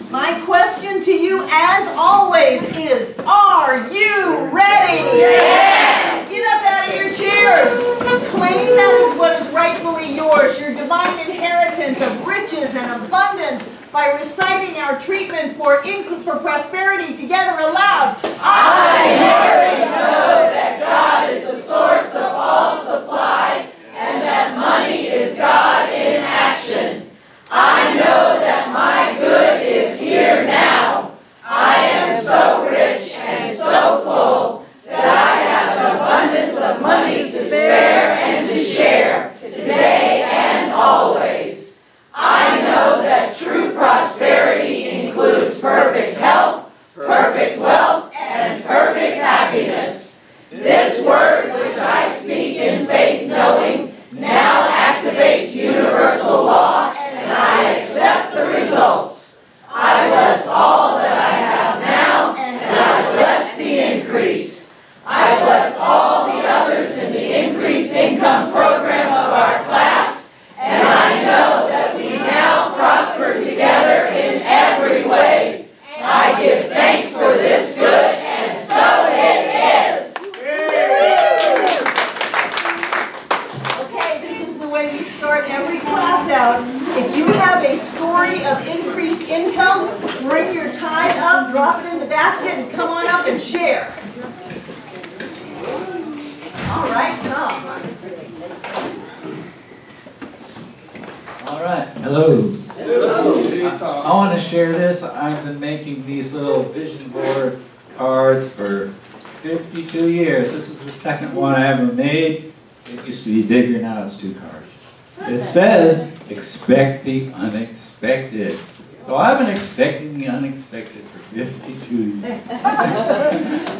My question to you, as always, is, are you ready? Yes! Get up out of your chairs. Claim that is what is rightfully yours, your divine inheritance of riches and abundance, by reciting our treatment for prosperity together aloud. I surely know that God is the source of all supply, and that money is God in action. I know that my good is here now. I am so rich and so full that I have an abundance of money to spare and to share, today and always. I know that true prosperity includes perfect health, perfect wealth, and perfect happiness. This word which I speak in faith knowing now activates universal law, and I accept the results. I bless all that I have now, and I bless the increase. I bless all the others in the increased income program of our class, and I know that we now prosper together in every way. I give thanks for this good, and so it is. Okay, this is the way we start every class out. If you have a story of increased income, bring your tithe up, drop it in the basket, and come on up and share. All right, Tom. All right, hello. Hello. I want to share this. I've been making these little vision board cards for 52 years. This is the second one I ever made. It used to be bigger, now it's 2 cards. It says, expect the unexpected. So I've been expecting the unexpected for 52 years.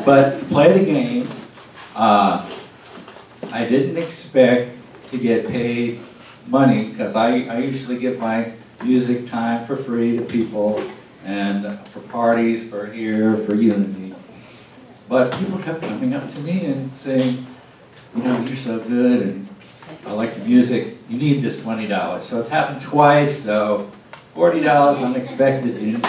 But to play the game, I didn't expect to get paid money, because I usually give my music time for free to people, and for parties, for here, for Unity. But people kept coming up to me and saying, you know, you're so good, and I like the music, you need this $20. So it's happened twice, so $40 unexpected.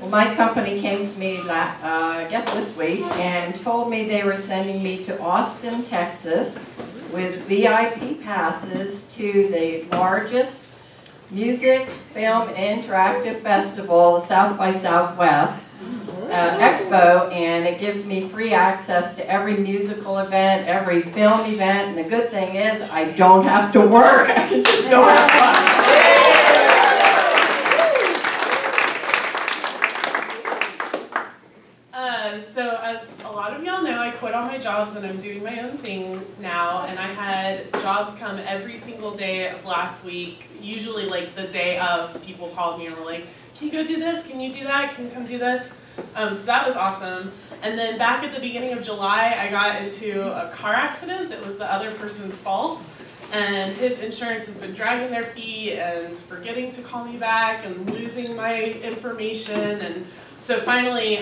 My company came to me, I guess this week, and told me they were sending me to Austin, Texas, with VIP passes to the largest music, film, and interactive festival, the South by Southwest Expo, and it gives me free access to every musical event, every film event, and the good thing is I don't have to work. I can just go have fun. So as a lot of y'all know, I quit all my jobs and I'm doing my own thing now, and I had jobs come every single day of last week, usually like the day of. People called me and were like, can you go do this? Can you do that? Can you come do this? So that was awesome. And then back at the beginning of July, I got into a car accident that was the other person's fault. And his insurance has been dragging their feet and forgetting to call me back and losing my information. And so finally,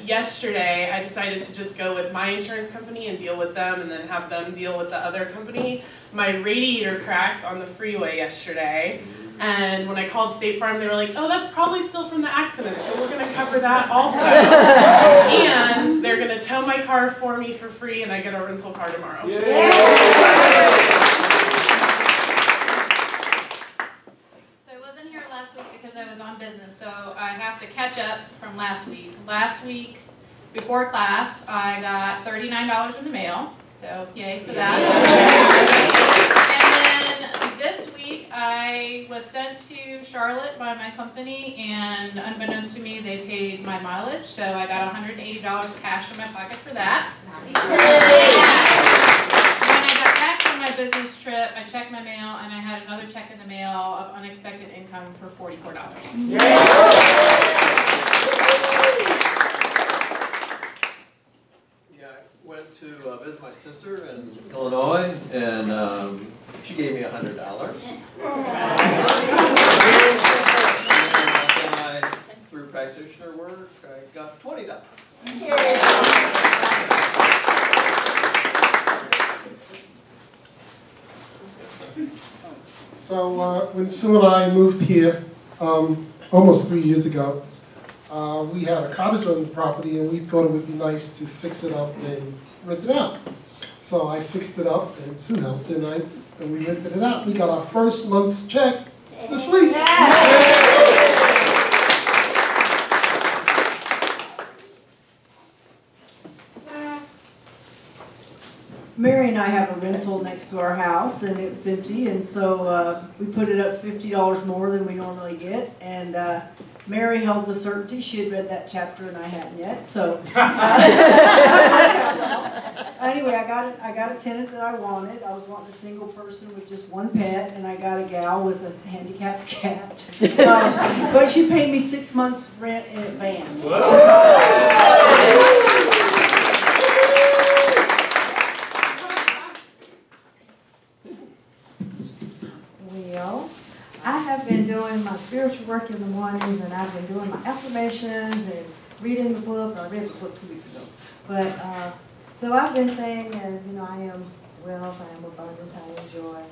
yesterday, I decided to just go with my insurance company and deal with them, and then have them deal with the other company. My radiator cracked on the freeway yesterday. And when I called State Farm, they were like, oh, that's probably still from the accident, so we're going to cover that also. And they're going to tow my car for me for free, and I get a rental car tomorrow. So I wasn't here last week because I was on business, so I have to catch up from last week. Last week, before class, I got $39 in the mail, so yay for that. And then this week, I was sent to Charlotte by my company, and unbeknownst to me, they paid my mileage, so I got $180 cash in my pocket for that. When I got back from my business trip, I checked my mail, and I had another check in the mail of unexpected income for $44. Went to visit my sister in Illinois, and she gave me $100. And then through practitioner work, I got $20. So when Sue and I moved here almost 3 years ago, we had a cottage on the property and we thought it would be nice to fix it up and rent it out. So I fixed it up and Sue helped and we rented it out. We got our first month's check this week. Mary and I have a rental next to our house, and it was empty, and so we put it up $50 more than we normally get. And Mary held the certainty; she had read that chapter, and I hadn't yet. So anyway, I got a tenant that I wanted. I was wanting a single person with just one pet, and I got a gal with a handicapped cat. But she paid me 6 months' rent in advance. Well, I have been doing my spiritual work in the mornings, and I've been doing my affirmations and reading the book. I read the book 2 weeks ago. But, so I've been saying, and I am wealth, I am abundance, I am joy.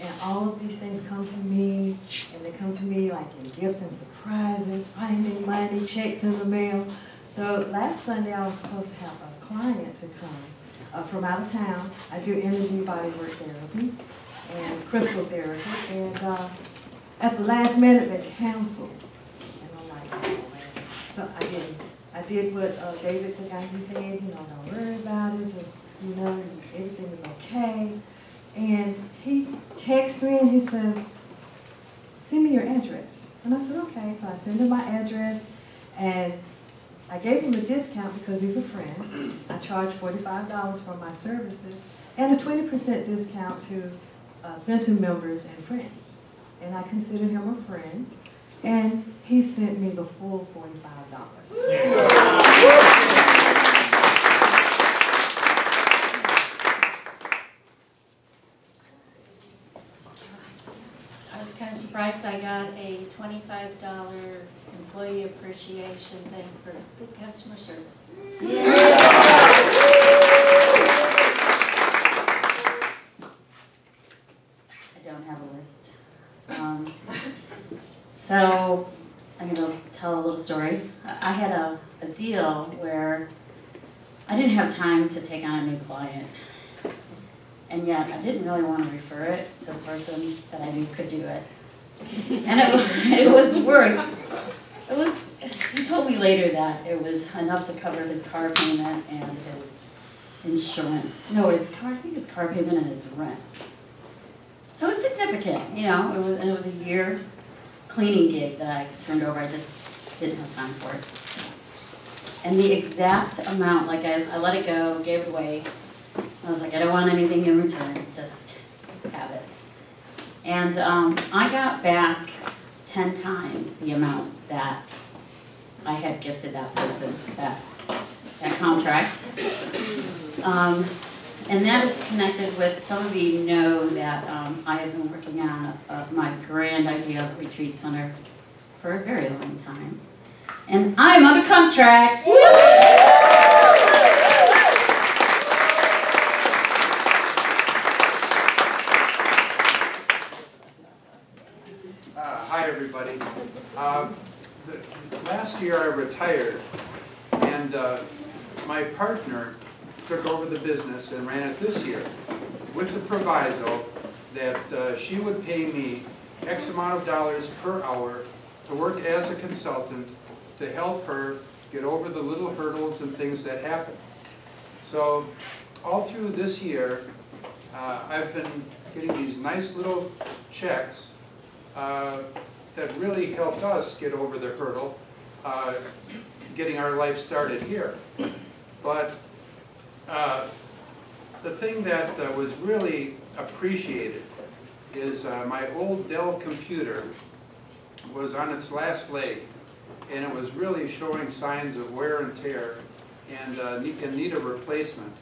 And all of these things come to me, and they come to me like in gifts and surprises, finding money, checks in the mail. So last Sunday I was supposed to have a client to come from out of town. I do energy body work therapy and crystal therapy, and at the last minute they canceled, and I'm like, oh man. So I did what David Gikandi said, don't worry about it, just, everything is okay. And he texted me and he says, send me your address. And I said, okay. So I sent him my address, and I gave him a discount because he's a friend. I charge $45 for my services, and a 20% discount to center members and friends. And I considered him a friend, and he sent me the full $45. I was kind of surprised I got a $25 employee appreciation thing for good customer service. I don't have a list. So I'm going to tell a little story. I had a deal where I didn't have time to take on a new client. And yet I didn't really want to refer it to the person that I knew could do it. And it was worth. He told me later that it was enough to cover his car payment and his insurance. No, I think his car payment and his rent. So it's significant, it was a year cleaning gig that I turned over. I just didn't have time for it. And the exact amount, like I let it go, gave it away. I was like, I don't want anything in return, just have it. And I got back 10 times the amount that I had gifted that person, that contract. And that is connected with, some of you know that I have been working on my grand idea retreat center for a very long time. And I'm under contract. Hi everybody. Last year I retired, and my partner took over the business and ran it this year with the proviso that she would pay me X amount of dollars per hour to work as a consultant to help her get over the little hurdles and things that happen. So all through this year, I've been getting these nice little checks that really helped us get over the hurdle, getting our life started here. But the thing that was really appreciated is my old Dell computer was on its last leg, and it was really showing signs of wear and tear and need a replacement.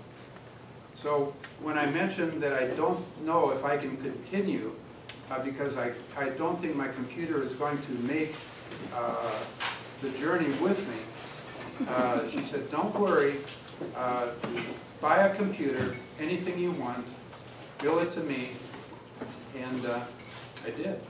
So when I mentioned that I don't know if I can continue because I don't think my computer is going to make the journey with me, She said, don't worry, buy a computer, anything you want, bill it to me, and I did.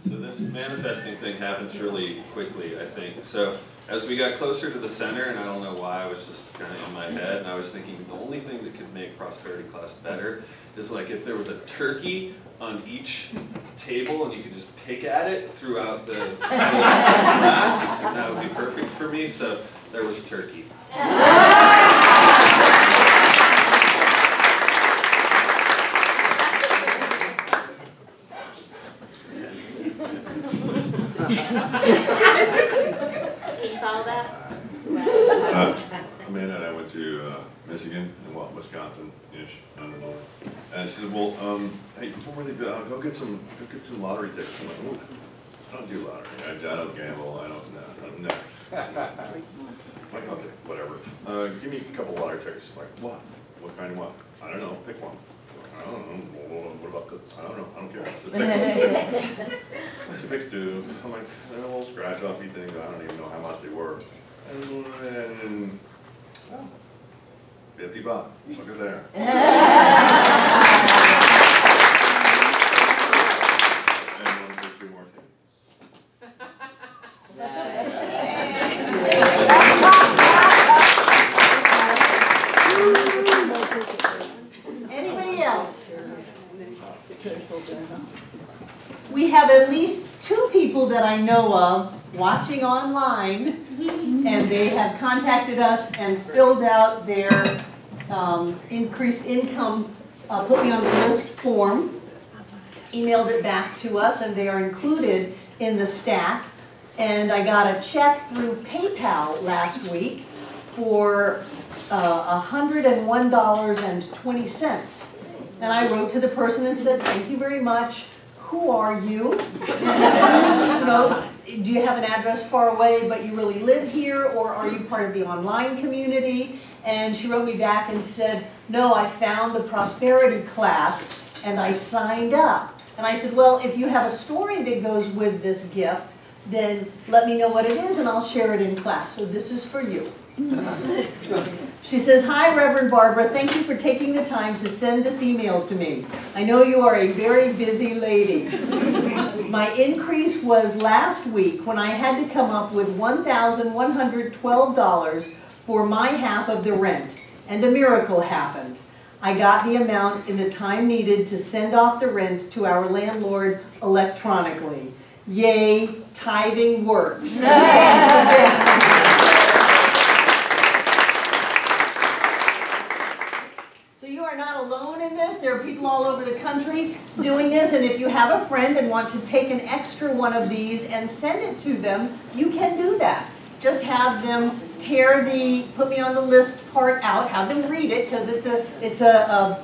So this manifesting thing happens really quickly, I think. So as we got closer to the center, and I don't know why, I was just kind of in my head, and I was thinking the only thing that could make prosperity class better is like if there was a turkey on each table and you could just pick at it throughout the class, and that would be perfect for me. So there was turkey. Can you follow that? Amanda and I went to Michigan and Wisconsin-ish. And she said, well, hey, before they go get some lottery tickets. I'm like, ooh, I don't do lottery. I don't gamble. I don't know. I'm like, okay, whatever. Give me a couple lottery tickets. I'm like, what? What kind of what? I don't know. Pick one. I don't know. What about the? I don't know. I don't care. Just pick two. Just pick two. I'm like, they're little scratch-offy things. I don't even know how much they were. And oh, $50. Look at there. And one for 2 more Anybody else? We have at least 2 people that I know of watching online, and they have contacted us and filled out their increased income, put me on the list form, emailed it back to us, and they are included in the stack. And I got a check through PayPal last week for $101.20. And I wrote to the person and said, thank you very much. Who are you? You know, do you have an address far away, but you really live here, or are you part of the online community? And she wrote me back and said, no, I found the prosperity class and I signed up. And I said, well, if you have a story that goes with this gift, then let me know what it is and I'll share it in class. So this is for you. She says, hi, Reverend Barbara. Thank you for taking the time to send this email to me. I know you are a very busy lady. My increase was last week when I had to come up with $1,112 for my half of the rent, and a miracle happened. I got the amount in the time needed to send off the rent to our landlord electronically. Yay, tithing works. So you are not alone in this. There are people all over the country doing this, and if you have a friend and want to take an extra one of these and send it to them, you can do that. Just have them tear the put me on the list part out, have them read it, because it's an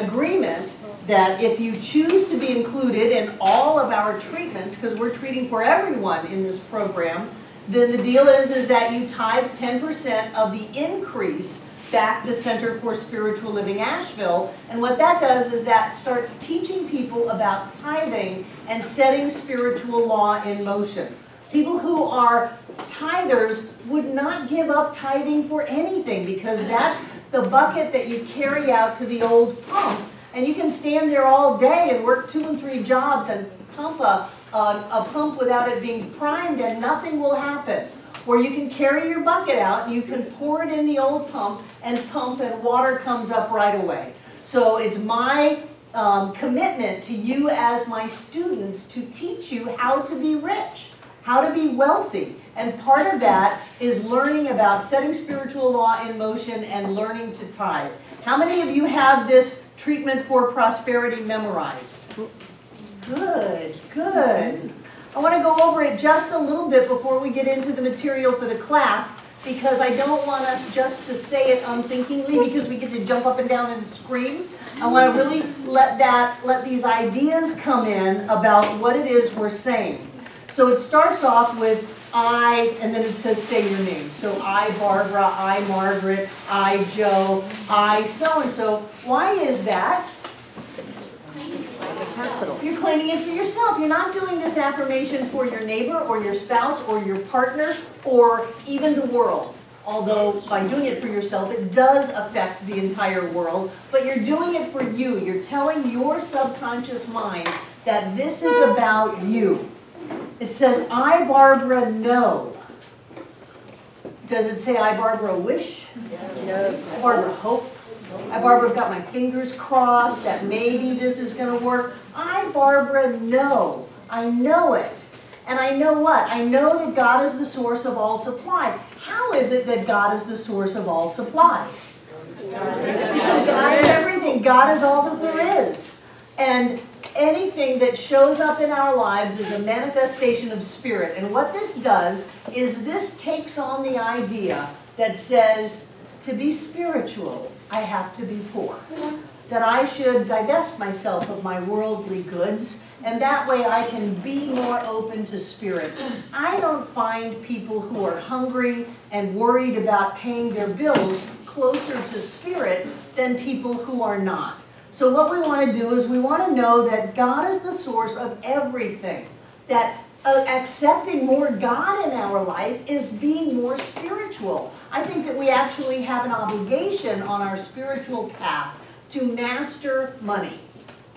agreement that if you choose to be included in all of our treatments, because we're treating for everyone in this program, then the deal is that you tithe 10% of the increase back to Center for Spiritual Living Asheville. And what that does is that starts teaching people about tithing and setting spiritual law in motion. People who are tithers would not give up tithing for anything, because that's the bucket that you carry out to the old pump. And you can stand there all day and work 2 and 3 jobs and pump a pump without it being primed, and nothing will happen. Or you can carry your bucket out and you can pour it in the old pump and water comes up right away. So it's my commitment to you as my students to teach you how to be rich, how to be wealthy. And part of that is learning about setting spiritual law in motion and learning to tithe. How many of you have this treatment for prosperity memorized? Good, good. I want to go over it just a little bit before we get into the material for the class, because I don't want us just to say it unthinkingly because we get to jump up and down and scream. I want to really let these ideas come in about what it is we're saying. So it starts off with I, and then it says say your name. So I Barbara, I Margaret, I Joe, I so-and-so. Why is that? yourself. You're claiming it for yourself. You're not doing this affirmation for your neighbor or your spouse or your partner or even the world. Although by doing it for yourself, it does affect the entire world, but you're doing it for you. You're telling your subconscious mind that this is about you. It says, I, Barbara, know. Does it say, I, Barbara, wish? No. I, Barbara, hope? I, Barbara, got my fingers crossed that maybe this is going to work. I, Barbara, know. I know it. And I know what? I know that God is the source of all supply. How is it that God is the source of all supply? Because God is everything. God is all that there is. And anything that shows up in our lives is a manifestation of spirit. And what this does is this takes on the idea that says, to be spiritual, I have to be poor. That I should divest myself of my worldly goods, and that way I can be more open to spirit. I don't find people who are hungry and worried about paying their bills closer to spirit than people who are not. So what we want to do is we want to know that God is the source of everything. That accepting more God in our life is being more spiritual. I think that we actually have an obligation on our spiritual path to master money.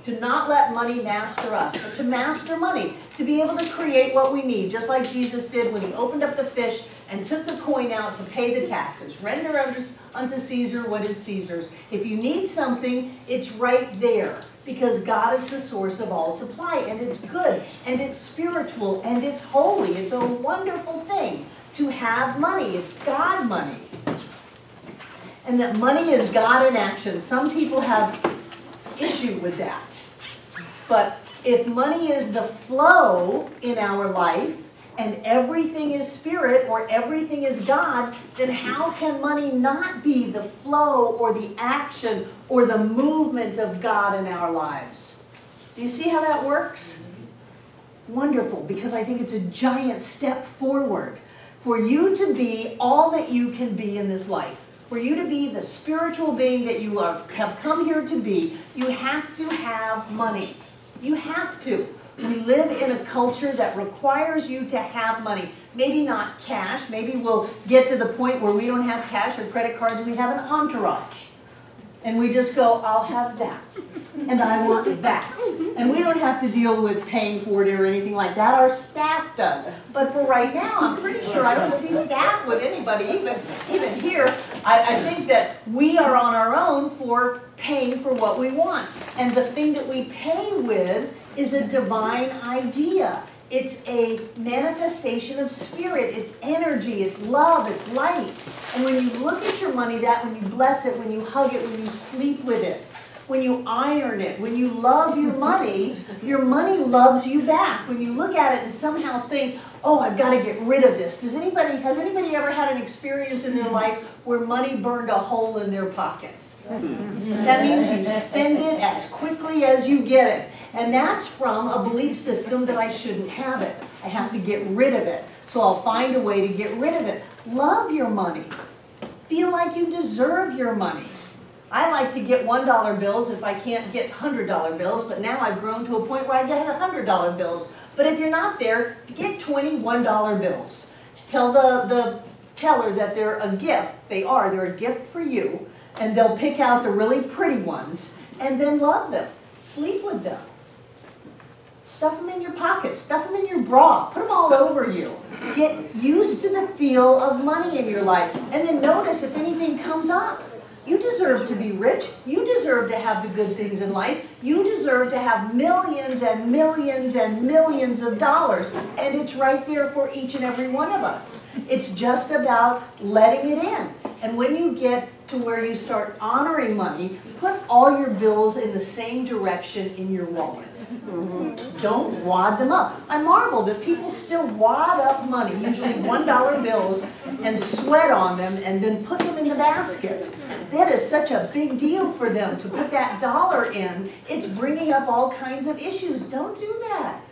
To not let money master us, but to master money. To be able to create what we need, just like Jesus did when he opened up the fish and took the coin out to pay the taxes. Render unto Caesar what is Caesar's. If you need something, it's right there. Because God is the source of all supply. And it's good, and it's spiritual, and it's holy. It's a wonderful thing to have money. It's God money. And that money is God in action. Some people have issue with that. But if money is the flow in our life, and everything is spirit or everything is God, then how can money not be the flow or the action or the movement of God in our lives? Do you see how that works? Wonderful, because I think it's a giant step forward for you to be all that you can be in this life. For you to be the spiritual being that you have come here to be, you have to have money. You have to. We live in a culture that requires you to have money. Maybe not cash. Maybe we'll get to the point where we don't have cash or credit cards. We have an entourage. And we just go, I'll have that. And I want that. And we don't have to deal with paying for it or anything like that. Our staff does. But for right now, I'm pretty sure I don't see staff with anybody, even here. I think that we are on our own for paying for what we want. And the thing that we pay with is a divine idea. It's a manifestation of spirit. It's energy. It's love. It's light. And when you look at your money, when you bless it, when you hug it, when you sleep with it, when you iron it, when you love your money loves you back. When you look at it and somehow think, oh, I've got to get rid of this. Has anybody ever had an experience in their life where money burned a hole in their pocket? That means you spend it as quickly as you get it. And that's from a belief system that I shouldn't have it. I have to get rid of it. So I'll find a way to get rid of it. Love your money. Feel like you deserve your money. I like to get $1 bills if I can't get $100 bills, but now I've grown to a point where I get $100 bills. But if you're not there, get $21 bills. Tell the teller that they're a gift. They're a gift for you. And they'll pick out the really pretty ones and then love them. Sleep with them. Stuff them in your pocket. Stuff them in your bra. Put them all over you. Get used to the feel of money in your life. And then notice if anything comes up. You deserve to be rich. You deserve to have the good things in life. You deserve to have millions and millions and millions of dollars. And it's right there for each and every one of us. It's just about letting it in. And when you get to where you start honoring money, put all your bills in the same direction in your wallet. Don't wad them up. I marvel that people still wad up money, usually $1 bills, and sweat on them and then put them in the basket. That is such a big deal for them to put that dollar in. It's bringing up all kinds of issues. Don't do that.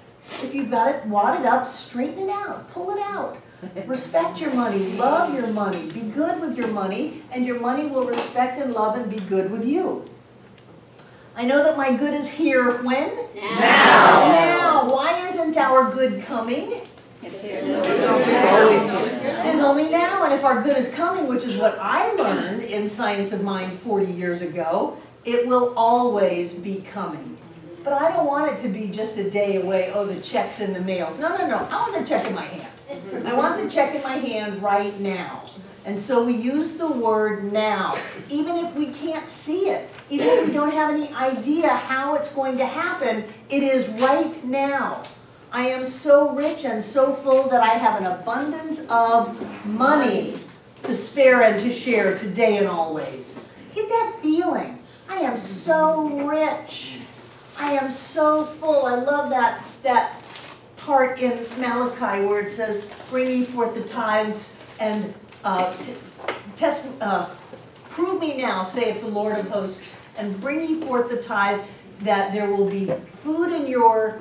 If you've got it wadded up, straighten it out, pull it out. Respect your money, love your money, be good with your money, and your money will respect and love and be good with you. I know that my good is here when? Now. Now. Why isn't our good coming? It's only now, and if our good is coming, which is what I learned in Science of Mind 40 years ago, it will always be coming. But I don't want it to be just a day away, oh, the check's in the mail. No, no, no, I want the check in my hand. I want the check in my hand right now. And so we use the word now, even if we can't see it, even if we don't have any idea how it's going to happen, it is right now. I am so rich and so full that I have an abundance of money to spare and to share today and always. Get that feeling. I am so rich. I am so full. I love that part in Malachi where it says, bring ye forth the tithes and prove me now, saith the Lord of hosts, and bring ye forth the tithe, that there will be food in your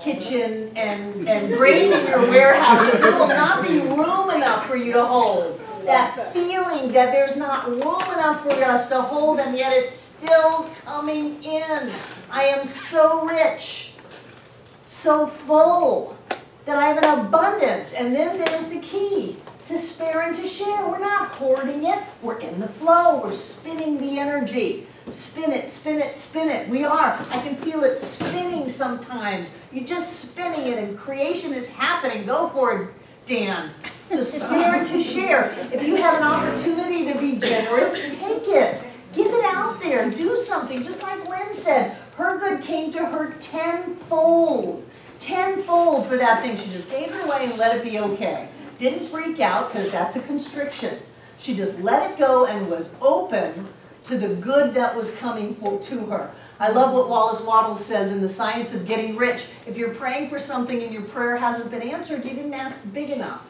kitchen and grain in your warehouse, that there will not be room enough for you to hold. That feeling that there's not room enough for us to hold, and yet it's still coming in. I am so rich, so full, that I have an abundance. And then there's the key, to spare and to share. We're not hoarding it. We're in the flow. We're spinning the energy. Spin it, spin it, spin it. We are. I can feel it spinning sometimes. You're just spinning it, and creation is happening. Go for it, Dan. To spare and to share. If you have an opportunity to be generous, take it. Give it out there. Do something. Just like Lynn said, her good came to her tenfold. Tenfold for that thing. She just gave it away and let it be okay. Didn't freak out, because that's a constriction. She just let it go and was open to the good that was coming to her. I love what Wallace Wattles says in The Science of Getting Rich. If you're praying for something and your prayer hasn't been answered, you didn't ask big enough.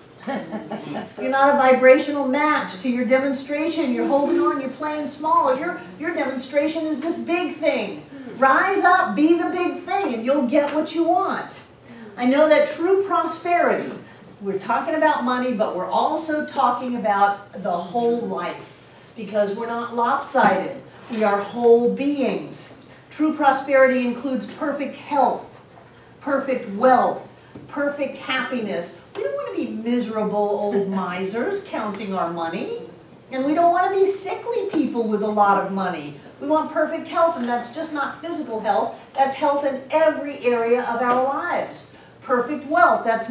You're not a vibrational match to your demonstration. You're holding on, you're playing small. Your demonstration is this big thing. Rise up, be the big thing, and you'll get what you want. I know that true prosperity, we're talking about money, but we're also talking about the whole life, because we're not lopsided. We are whole beings. True prosperity includes perfect health, perfect wealth, perfect happiness. We don't want to be miserable old misers counting our money. And we don't want to be sickly people with a lot of money. We want perfect health, and that's just not physical health. That's health in every area of our lives. Perfect wealth, that's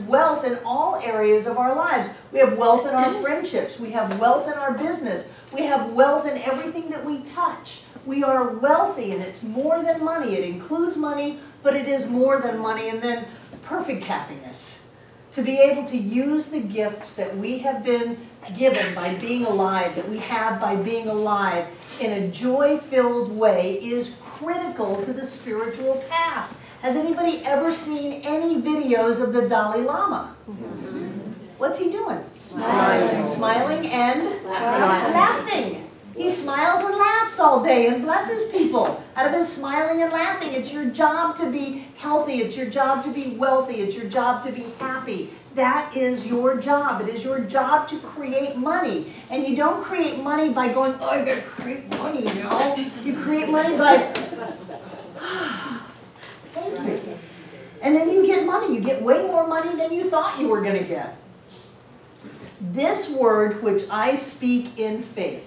wealth in all areas of our lives. We have wealth in our friendships. We have wealth in our business. We have wealth in everything that we touch. We are wealthy, and it's more than money. It includes money, but it is more than money. And then perfect happiness. To be able to use the gifts that we have been given by being alive, that we have by being alive in a joy-filled way, is critical to the spiritual path. Has anybody ever seen any videos of the Dalai Lama? What's he doing? Smiling. Smiling and laughing. He smiles and laughs all day and blesses people. Out of his smiling and laughing, it's your job to be healthy. It's your job to be wealthy. It's your job to be happy. That is your job. It is your job to create money. And you don't create money by going, oh, I gotta create money now. You create money by, thank you. And then you get money. You get way more money than you thought you were gonna get. This word, which I speak in faith.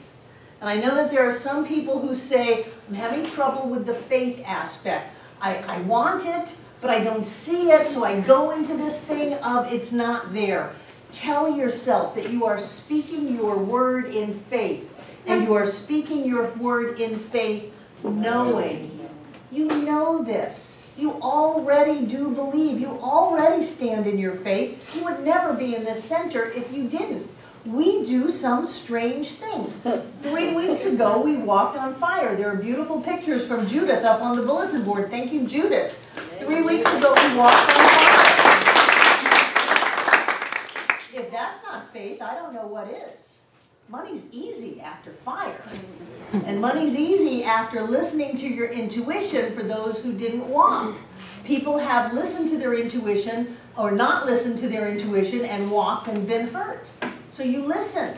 And I know that there are some people who say, I'm having trouble with the faith aspect. I want it, but I don't see it, so I go into this thing of it's not there. Tell yourself that you are speaking your word in faith, and you are speaking your word in faith knowing. You know this. You already do believe. You already stand in your faith. You would never be in this center if you didn't. We do some strange things. 3 weeks ago, we walked on fire. There are beautiful pictures from Judith up on the bulletin board. Thank you, Judith. 3 weeks ago, we walked on fire. If that's not faith, I don't know what is. Money's easy after fire. And money's easy after listening to your intuition for those who didn't walk. People have listened to their intuition or not listened to their intuition and walked and been hurt. So you listened.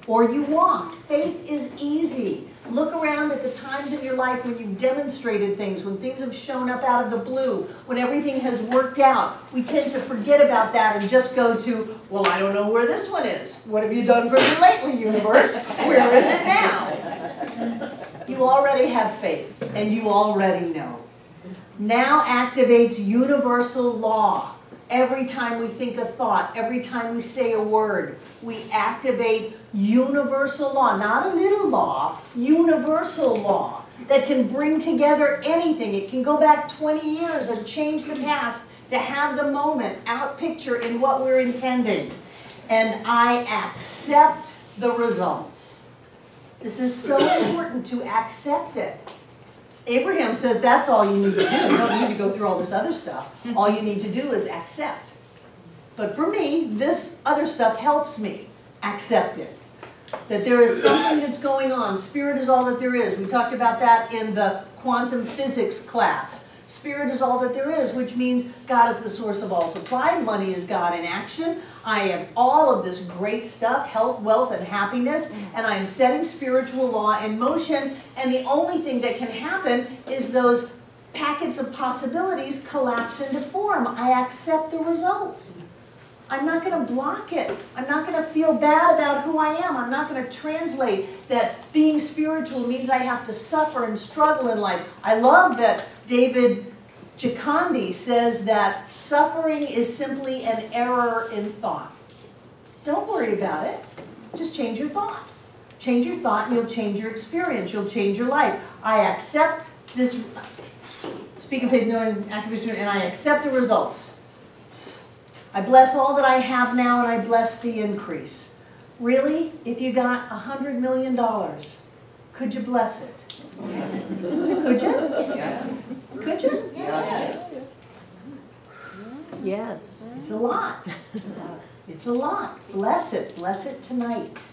or you walked. Faith is easy. Look around at the times in your life when you've demonstrated things, when things have shown up out of the blue, when everything has worked out. We tend to forget about that and just go to, well, I don't know where this one is. What have you done for me lately, universe? Where is it now? You already have faith, and you already know. Now activates universal law. Every time we think a thought, every time we say a word, we activate universal law, not a little law, universal law that can bring together anything. It can go back 20 years and change the past to have the moment out picture in what we're intending. And I accept the results. This is so important to accept it. Abraham says that's all you need to do. You don't need to go through all this other stuff. All you need to do is accept. But for me, this other stuff helps me accept it. That there is something that's going on. Spirit is all that there is. We talked about that in the quantum physics class. Spirit is all that there is, which means God is the source of all supply. Money is God in action. I have all of this great stuff, health, wealth, and happiness, and I'm setting spiritual law in motion, and the only thing that can happen is those packets of possibilities collapse into form. I accept the results. I'm not going to block it. I'm not going to feel bad about who I am. I'm not going to translate that being spiritual means I have to suffer and struggle in life. I love that David Gikandi says that suffering is simply an error in thought. Don't worry about it. Just change your thought. Change your thought and you'll change your experience. You'll change your life. I accept this, speak of faith, knowing, activation, and I accept the results. I bless all that I have now and I bless the increase. Really? If you got $100 million, could you bless it? Yes. Could you? Yes. Could you? Yes. Yes. It's a lot. It's a lot. Bless it. Bless it tonight.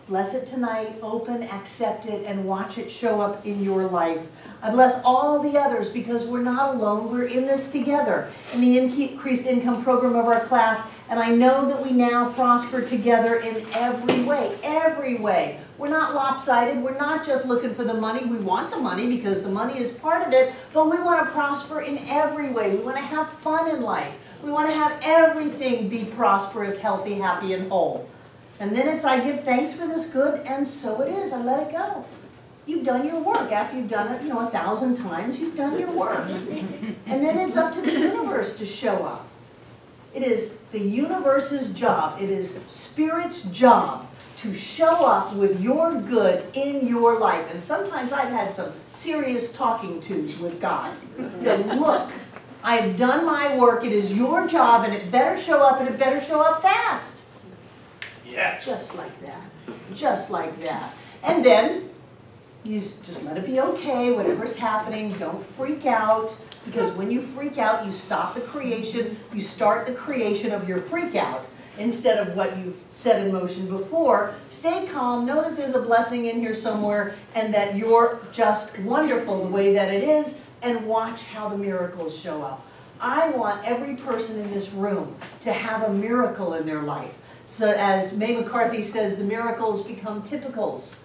Bless it tonight. Open, accept it, and watch it show up in your life. I bless all the others because we're not alone. We're in this together in the increased income program of our class. And I know that we now prosper together in every way. Every way. We're not lopsided. We're not just looking for the money. We want the money because the money is part of it. But we want to prosper in every way. We want to have fun in life. We want to have everything be prosperous, healthy, happy, and whole. And then it's, I give thanks for this good, and so it is. I let it go. You've done your work. After you've done it, 1,000 times, you've done your work. And then it's up to the universe to show up. It is the universe's job. It is Spirit's job to show up with your good in your life. And sometimes I've had some serious talking tos with God. Said, look, I've done my work. It is your job, and it better show up, and it better show up fast. Yes. Just like that. Just like that. And then you just let it be okay, whatever's happening. Don't freak out, because when you freak out, you stop the creation. You start the creation of your freak out instead of what you've set in motion before. Stay calm. Know that there's a blessing in here somewhere and that you're just wonderful the way that it is, and watch how the miracles show up. I want every person in this room to have a miracle in their life. So as Mae McCarthy says, the miracles become typicals.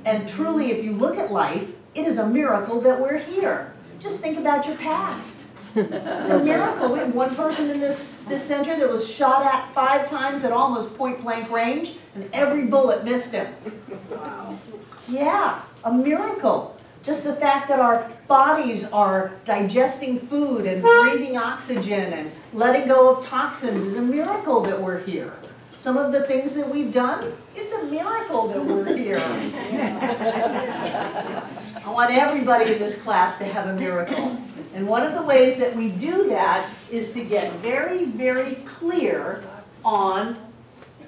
And truly, if you look at life, it is a miracle that we're here. Just think about your past. It's a miracle. We had one person in this center that was shot at 5 times at almost point-blank range, and every bullet missed him. Wow. Yeah, a miracle. Just the fact that our bodies are digesting food and breathing oxygen and letting go of toxins is a miracle that we're here. Some of the things that we've done, it's a miracle that we're here. I want everybody in this class to have a miracle. And one of the ways that we do that is to get very, very clear on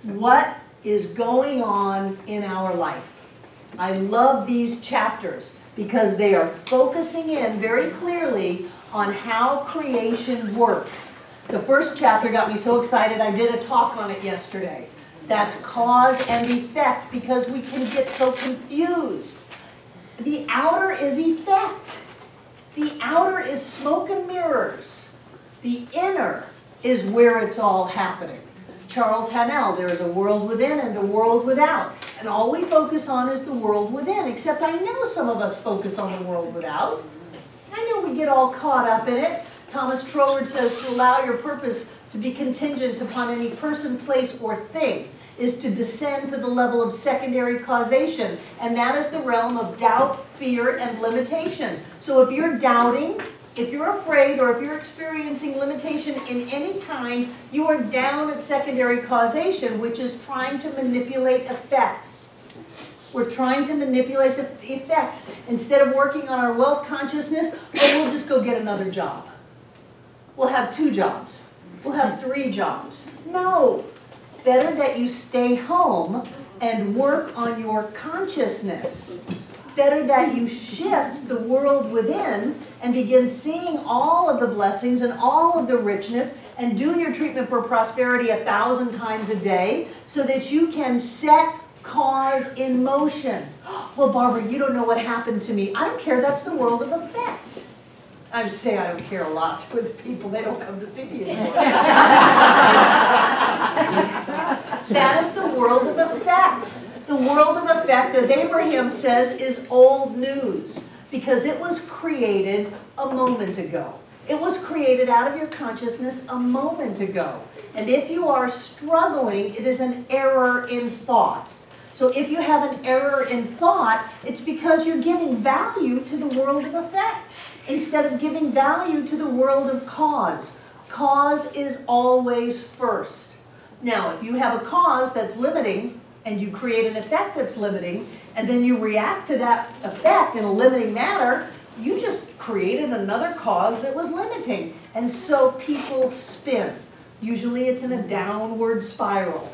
what is going on in our life. I love these chapters because they are focusing in very clearly on how creation works. The first chapter got me so excited, I did a talk on it yesterday. That's cause and effect, because we can get so confused. The outer is effect. The outer is smoke and mirrors. The inner is where it's all happening. Charles Hanel, there is a world within and a world without. And all we focus on is the world within, except I know some of us focus on the world without. I know we get all caught up in it. Thomas Troward says to allow your purpose to be contingent upon any person, place, or thing is to descend to the level of secondary causation, and that is the realm of doubt, fear, and limitation. So if you're doubting, if you're afraid, or if you're experiencing limitation in any kind, you are down at secondary causation, which is trying to manipulate effects. We're trying to manipulate the effects. Instead of working on our wealth consciousness, well, we'll just go get another job. We'll have 2 jobs. We'll have 3 jobs. No. Better that you stay home and work on your consciousness. Better that you shift the world within and begin seeing all of the blessings and all of the richness and do your treatment for prosperity 1,000 times a day so that you can set cause in motion. Well, Barbara, you don't know what happened to me. I don't care. That's the world of effect. I would say I don't care a lot with people. They don't come to see me anymore. That is the world of effect. The world of effect, as Abraham says, is old news because it was created a moment ago. It was created out of your consciousness a moment ago. And if you are struggling, it is an error in thought. So if you have an error in thought, it's because you're giving value to the world of effect instead of giving value to the world of cause. Cause is always first. Now, if you have a cause that's limiting, and you create an effect that's limiting, and then you react to that effect in a limiting manner, you just created another cause that was limiting. And so people spin. Usually it's in a downward spiral.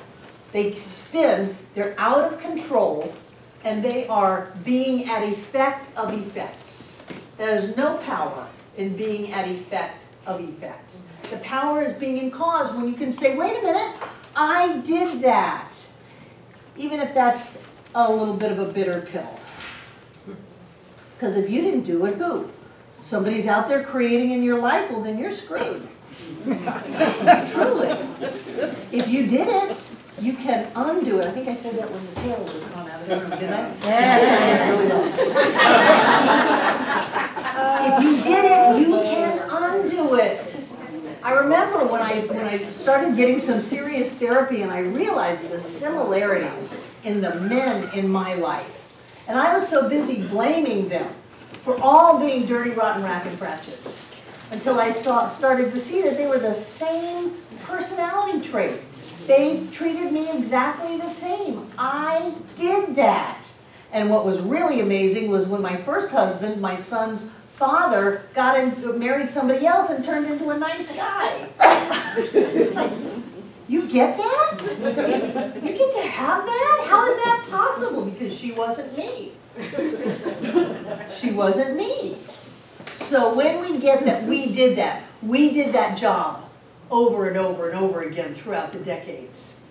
They spin, they're out of control, and they are being at effect of effects. There's no power in being at effect of effects. The power is being in cause when you can say, wait a minute, I did that. Even if that's a little bit of a bitter pill. Because if you didn't do it, who? Somebody's out there creating in your life, well then you're screwed. Truly. If you did it, you can undo it. I think I said that when the tail was gone out of the room, didn't I? Yeah, really well. If you did it, you can undo it. I remember when I started getting some serious therapy and I realized the similarities in the men in my life. And I was so busy blaming them for all being dirty, rotten racket ratchets until I started to see that they were the same personality trait. They treated me exactly the same. I did that. And what was really amazing was when my first husband, my son's father, married somebody else and turned into a nice guy. It's like, you get that? You get to have that? How is that possible? Because she wasn't me. She wasn't me. So when we get that, we did that job over and over and over again throughout the decades.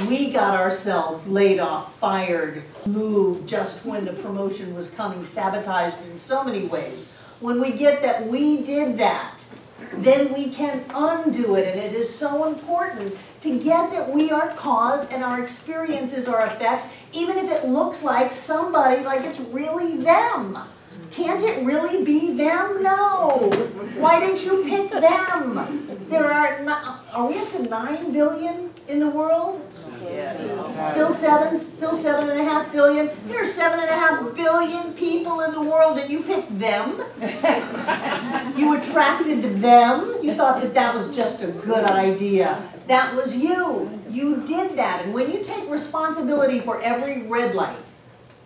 We got ourselves laid off, fired, moved just when the promotion was coming, sabotaged in so many ways. When we get that we did that, then we can undo it. And it is so important to get that we are cause and our experiences are effect, even if it looks like somebody, like it's really them. Can't it really be them? No. Why didn't you pick them? There are we up to 9 billion in the world? Yeah. Still 7.5 billion. There are 7.5 billion people in the world and you picked them. You attracted them. You thought that that was just a good idea. That was you. You did that. And when you take responsibility for every red light,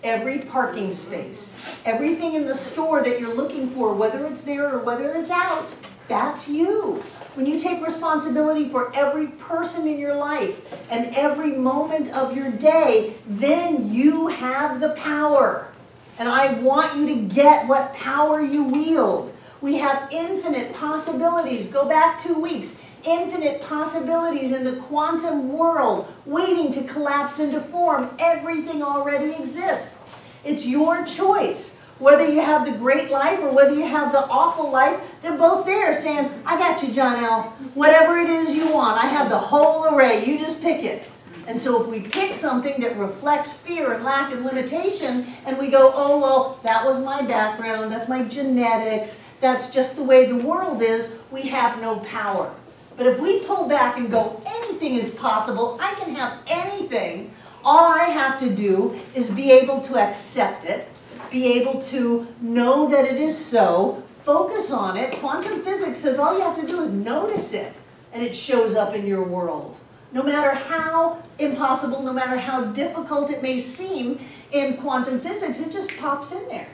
every parking space, everything in the store that you're looking for, whether it's there or whether it's out, that's you. When you take responsibility for every person in your life and every moment of your day, then you have the power. And I want you to get what power you wield. We have infinite possibilities. Go back 2 weeks. Infinite possibilities in the quantum world waiting to collapse into form. Everything already exists. It's your choice. Whether you have the great life or whether you have the awful life, they're both there saying, I got you, John L. Whatever it is you want, I have the whole array. You just pick it. And so if we pick something that reflects fear and lack and limitation, and we go, oh, well, that was my background, that's my genetics, that's just the way the world is, we have no power. But if we pull back and go, anything is possible, I can have anything, all I have to do is be able to accept it, be able to know that it is so, focus on it. Quantum physics says all you have to do is notice it, and it shows up in your world. No matter how impossible, no matter how difficult it may seem, in quantum physics, it just pops in there.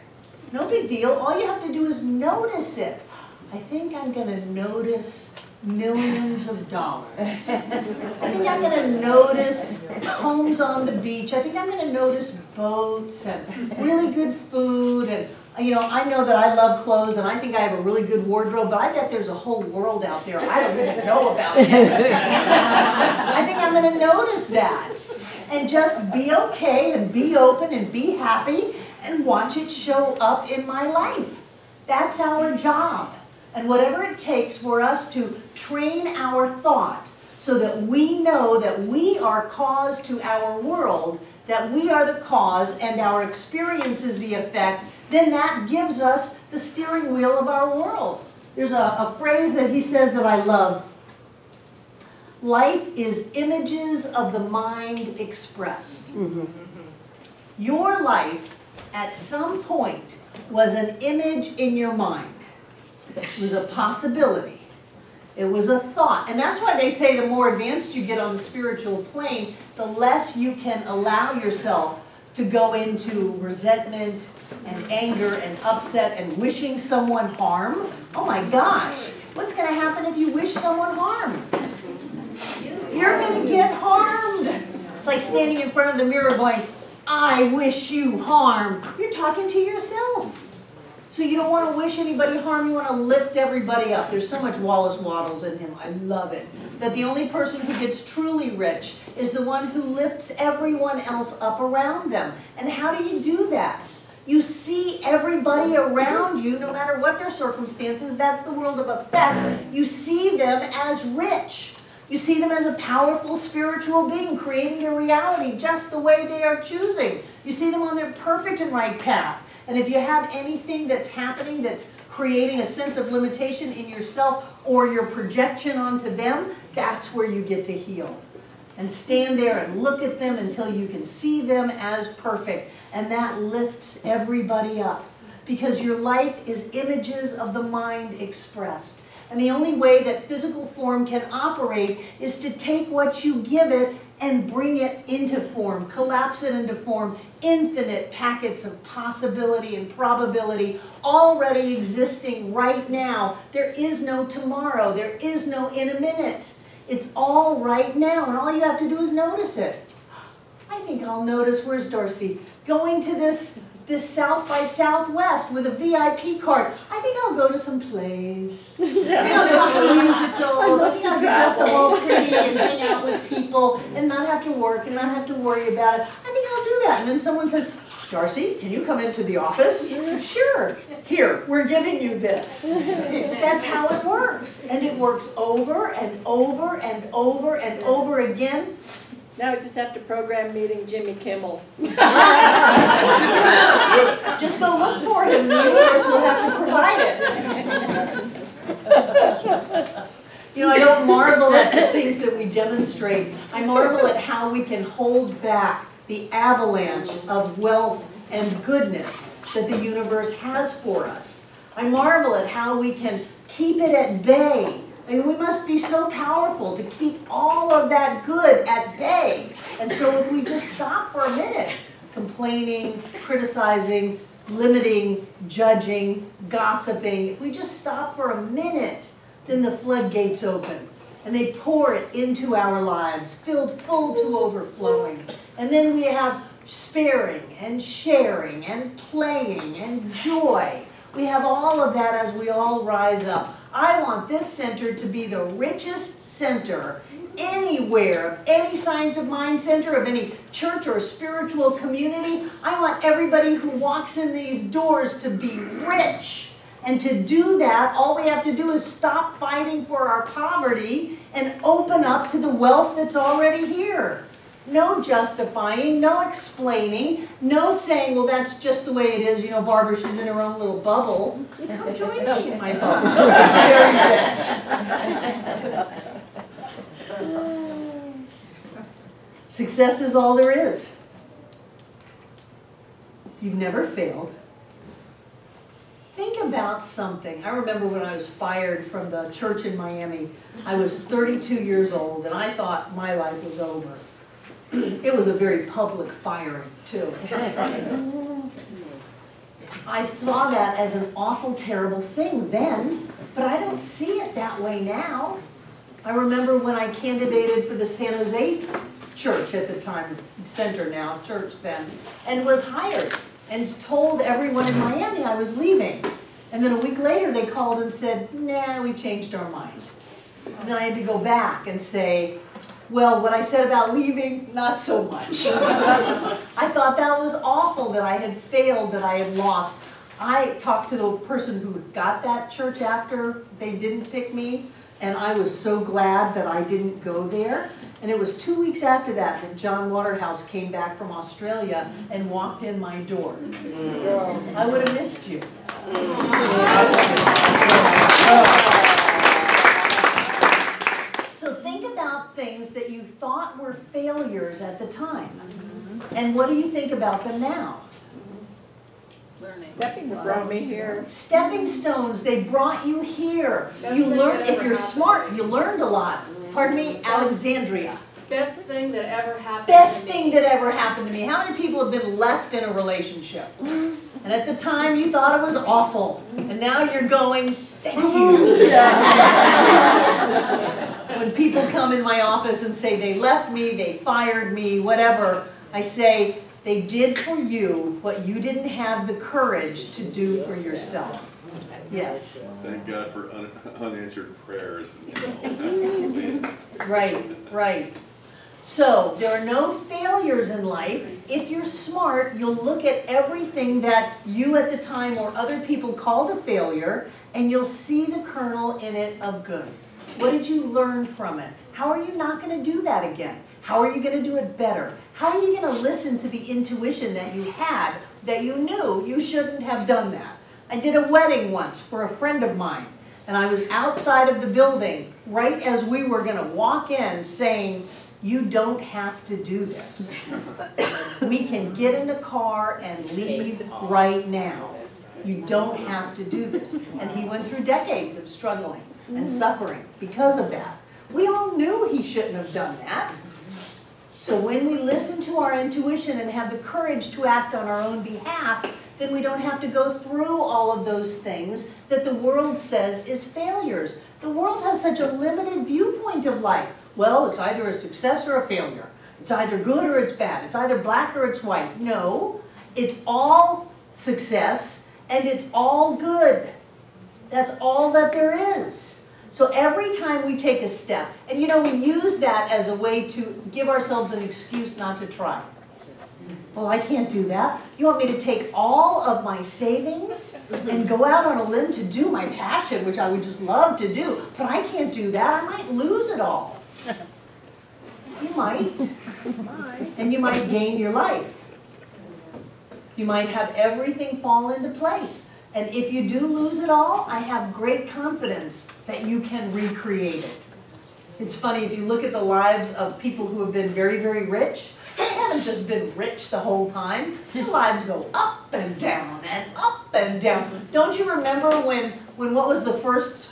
No big deal. All you have to do is notice it. I think I'm going to notice millions of dollars. I think I'm going to notice homes on the beach. I think I'm going to notice boats and really good food. And you know that I love clothes, and I think I have a really good wardrobe, but I bet there's a whole world out there I don't even know about yet. I think I'm going to notice that and just be okay and be open and be happy and watch it show up in my life. That's our job. And whatever it takes for us to train our thought so that we know that we are cause to our world, that we are the cause and our experience is the effect, then that gives us the steering wheel of our world. There's a phrase that he says that I love. Life is images of the mind expressed. Your life at some point was an image in your mind. It was a possibility. It was a thought. And that's why they say the more advanced you get on the spiritual plane, the less you can allow yourself to go into resentment and anger and upset and wishing someone harm. Oh my gosh, what's going to happen if you wish someone harm? You're going to get harmed. It's like standing in front of the mirror going, I wish you harm. You're talking to yourself. So you don't want to wish anybody harm, you want to lift everybody up. There's so much Wallace Waddles in him, I love it. That the only person who gets truly rich is the one who lifts everyone else up around them. And how do you do that? You see everybody around you, no matter what their circumstances, that's the world of effect. You see them as rich. You see them as a powerful spiritual being, creating their reality just the way they are choosing. You see them on their perfect and right path. And if you have anything that's happening that's creating a sense of limitation in yourself or your projection onto them, that's where you get to heal. And stand there and look at them until you can see them as perfect. And that lifts everybody up. Because your life is images of the mind expressed. And the only way that physical form can operate is to take what you give it and bring it into form, collapse it into form, infinite packets of possibility and probability already existing right now. There is no tomorrow. There is no in a minute. It's all right now, and all you have to do is notice it. I think I'll notice, where's Darcy? Going to this South by Southwest with a VIP card. I think I'll go to some plays. I think I'll go to some musicals. I think I'll be dressed up all pretty and hang out with people and not have to work and not have to worry about it. I think I'll do that. And then someone says, Darcy, can you come into the office? Sure. Here, we're giving you this. That's how it works. And it works over and over and over and over again. Now we just have to program meeting Jimmy Kimmel. Just go look for him. The universe will have to provide it. You know, I don't marvel at the things that we demonstrate. I marvel at how we can hold back the avalanche of wealth and goodness that the universe has for us. I marvel at how we can keep it at bay. I mean, we must be so powerful to keep all of that good at bay. And so if we just stop for a minute, complaining, criticizing, limiting, judging, gossiping, if we just stop for a minute, then the floodgates open. And they pour it into our lives, filled full to overflowing. And then we have sparing and sharing and playing and joy. We have all of that as we all rise up. I want this center to be the richest center anywhere, any Science of Mind center, of any church or spiritual community. I want everybody who walks in these doors to be rich. And to do that, all we have to do is stop fighting for our poverty and open up to the wealth that's already here. No justifying, no explaining, no saying, well, that's just the way it is. You know, Barbara, she's in her own little bubble. Come join me in my bubble. It's very rich. Success is all there is. You've never failed. Think about something. I remember when I was fired from the church in Miami, I was 32 years old, and I thought my life was over. It was a very public firing, too. I saw that as an awful, terrible thing then, but I don't see it that way now. I remember when I candidated for the San Jose church at the time, center now, church then, and was hired and told everyone in Miami I was leaving. And then a week later they called and said, nah, we changed our mind. And then I had to go back and say, well, what I said about leaving, not so much. I thought that was awful, that I had failed, that I had lost. I talked to the person who got that church after they didn't pick me, and I was so glad that I didn't go there. And it was 2 weeks after that John Waterhouse came back from Australia and walked in my door. I would have missed you. So think about things that you thought were failures at the time. And what do you think about them now? Stepping brought me here. Stepping stones, they brought you here. You learned, if you're smart, you learned a lot. Pardon me, Alexandria. Best thing that ever happened Best thing that ever happened to me. How many people have been left in a relationship? And at the time you thought it was awful. And now you're going, thank you. When people come in my office and say they left me, they fired me, whatever, I say, they did for you what you didn't have the courage to do for yourself. Yes. Thank God for unanswered prayers. Right, right. So, there are no failures in life. If you're smart, you'll look at everything that you at the time or other people called a failure, and you'll see the kernel in it of good. What did you learn from it? How are you not going to do that again? How are you going to do it better? How are you going to listen to the intuition that you had that you knew you shouldn't have done that? I did a wedding once for a friend of mine, and I was outside of the building right as we were going to walk in saying, you don't have to do this. We can get in the car and leave right now. You don't have to do this. And he went through decades of struggling and suffering because of that. We all knew he shouldn't have done that. So when we listen to our intuition and have the courage to act on our own behalf, then we don't have to go through all of those things that the world says is failures. The world has such a limited viewpoint of life. Well, it's either a success or a failure. It's either good or it's bad. It's either black or it's white. No, it's all success and it's all good. That's all that there is. So every time we take a step, and you know, we use that as a way to give ourselves an excuse not to try. Well, I can't do that. You want me to take all of my savings and go out on a limb to do my passion, which I would just love to do, but I can't do that. I might lose it all. You might. And you might gain your life. You might have everything fall into place. And if you do lose it all, I have great confidence that you can recreate it. It's funny, if you look at the lives of people who have been very, very rich, they haven't just been rich the whole time. Their lives go up and down and up and down. Don't you remember when what was the first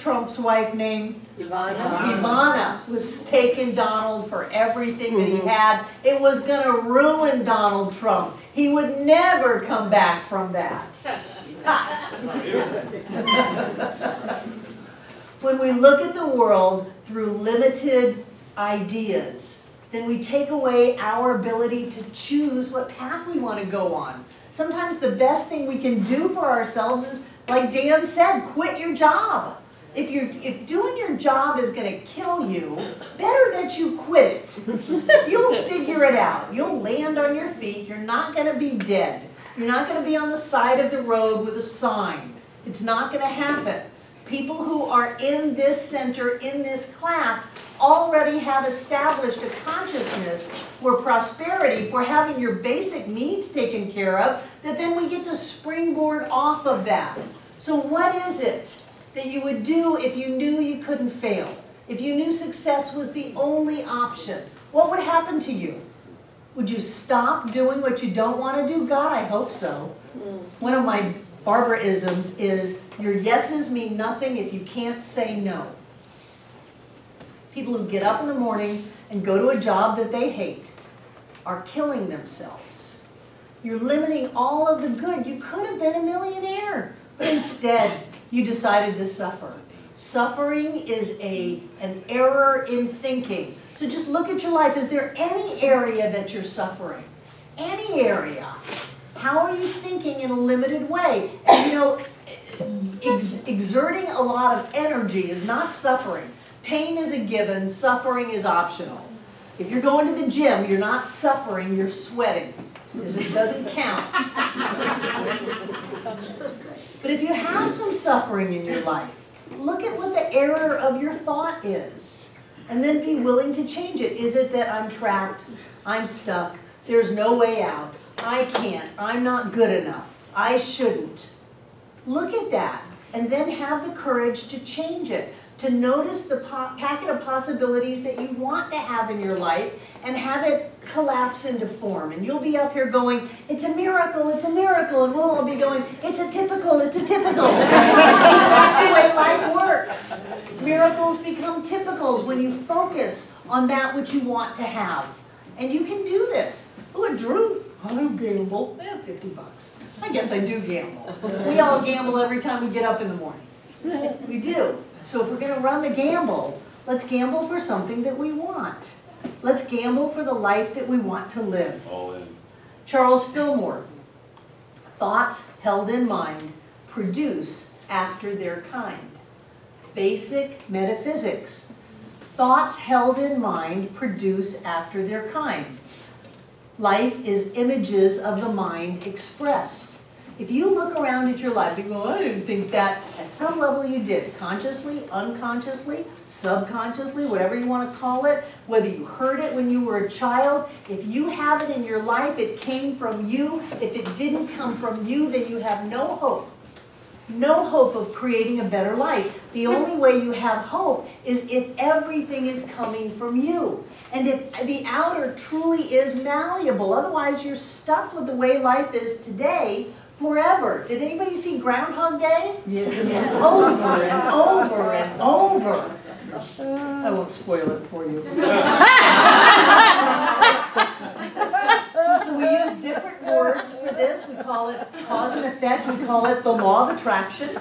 Trump's wife name? Ivana. Ivana was taking Donald for everything that he had. It was going to ruin Donald Trump. He would never come back from that. When we look at the world through limited ideas, then we take away our ability to choose what path we want to go on. Sometimes the best thing we can do for ourselves is, like Dan said, quit your job. If doing your job is going to kill you, better that you quit it. You'll figure it out. You'll land on your feet. You're not going to be dead. You're not going to be on the side of the road with a sign. It's not going to happen. People who are in this center, in this class, already have established a consciousness for prosperity, for having your basic needs taken care of, that then we get to springboard off of that. So what is it that you would do if you knew you couldn't fail? If you knew success was the only option? What would happen to you? Would you stop doing what you don't want to do? God, I hope so. One of my Barbara-isms is, your yeses mean nothing if you can't say no. People who get up in the morning and go to a job that they hate are killing themselves. You're limiting all of the good. You could have been a millionaire, but instead you decided to suffer. Suffering is an error in thinking. So just look at your life. Is there any area that you're suffering? Any area? How are you thinking in a limited way? And you know, exerting a lot of energy is not suffering. Pain is a given, suffering is optional. If you're going to the gym, you're not suffering, you're sweating. Because it doesn't count. But if you have some suffering in your life, look at what the error of your thought is. And then be willing to change it. Is it that I'm trapped, I'm stuck, there's no way out, I can't, I'm not good enough, I shouldn't? Look at that and then have the courage to change it. To notice the packet of possibilities that you want to have in your life and have it collapse into form. And you'll be up here going, it's a miracle, and we'll all be going, it's a typical. Because that's the way life works. Miracles become typicals when you focus on that which you want to have. And you can do this. Oh, and Drew, I don't gamble. I have $50. I guess I do gamble. We all gamble every time we get up in the morning. We do. So if we're going to run the gamble, let's gamble for something that we want. Let's gamble for the life that we want to live. All in. Charles Fillmore, thoughts held in mind produce after their kind. Basic metaphysics. Thoughts held in mind produce after their kind. Life is images of the mind expressed. If you look around at your life, you go, I didn't think that. At some level you did. Consciously, unconsciously, subconsciously, whatever you want to call it. Whether you heard it when you were a child. If you have it in your life, it came from you. If it didn't come from you, then you have no hope. No hope of creating a better life. The only way you have hope is if everything is coming from you. And if the outer truly is malleable. Otherwise, you're stuck with the way life is today forever. Did anybody see Groundhog Day? Yes. Over and over and over. I won't spoil it for you. So we use different words for this. We call it cause and effect. We call it the law of attraction,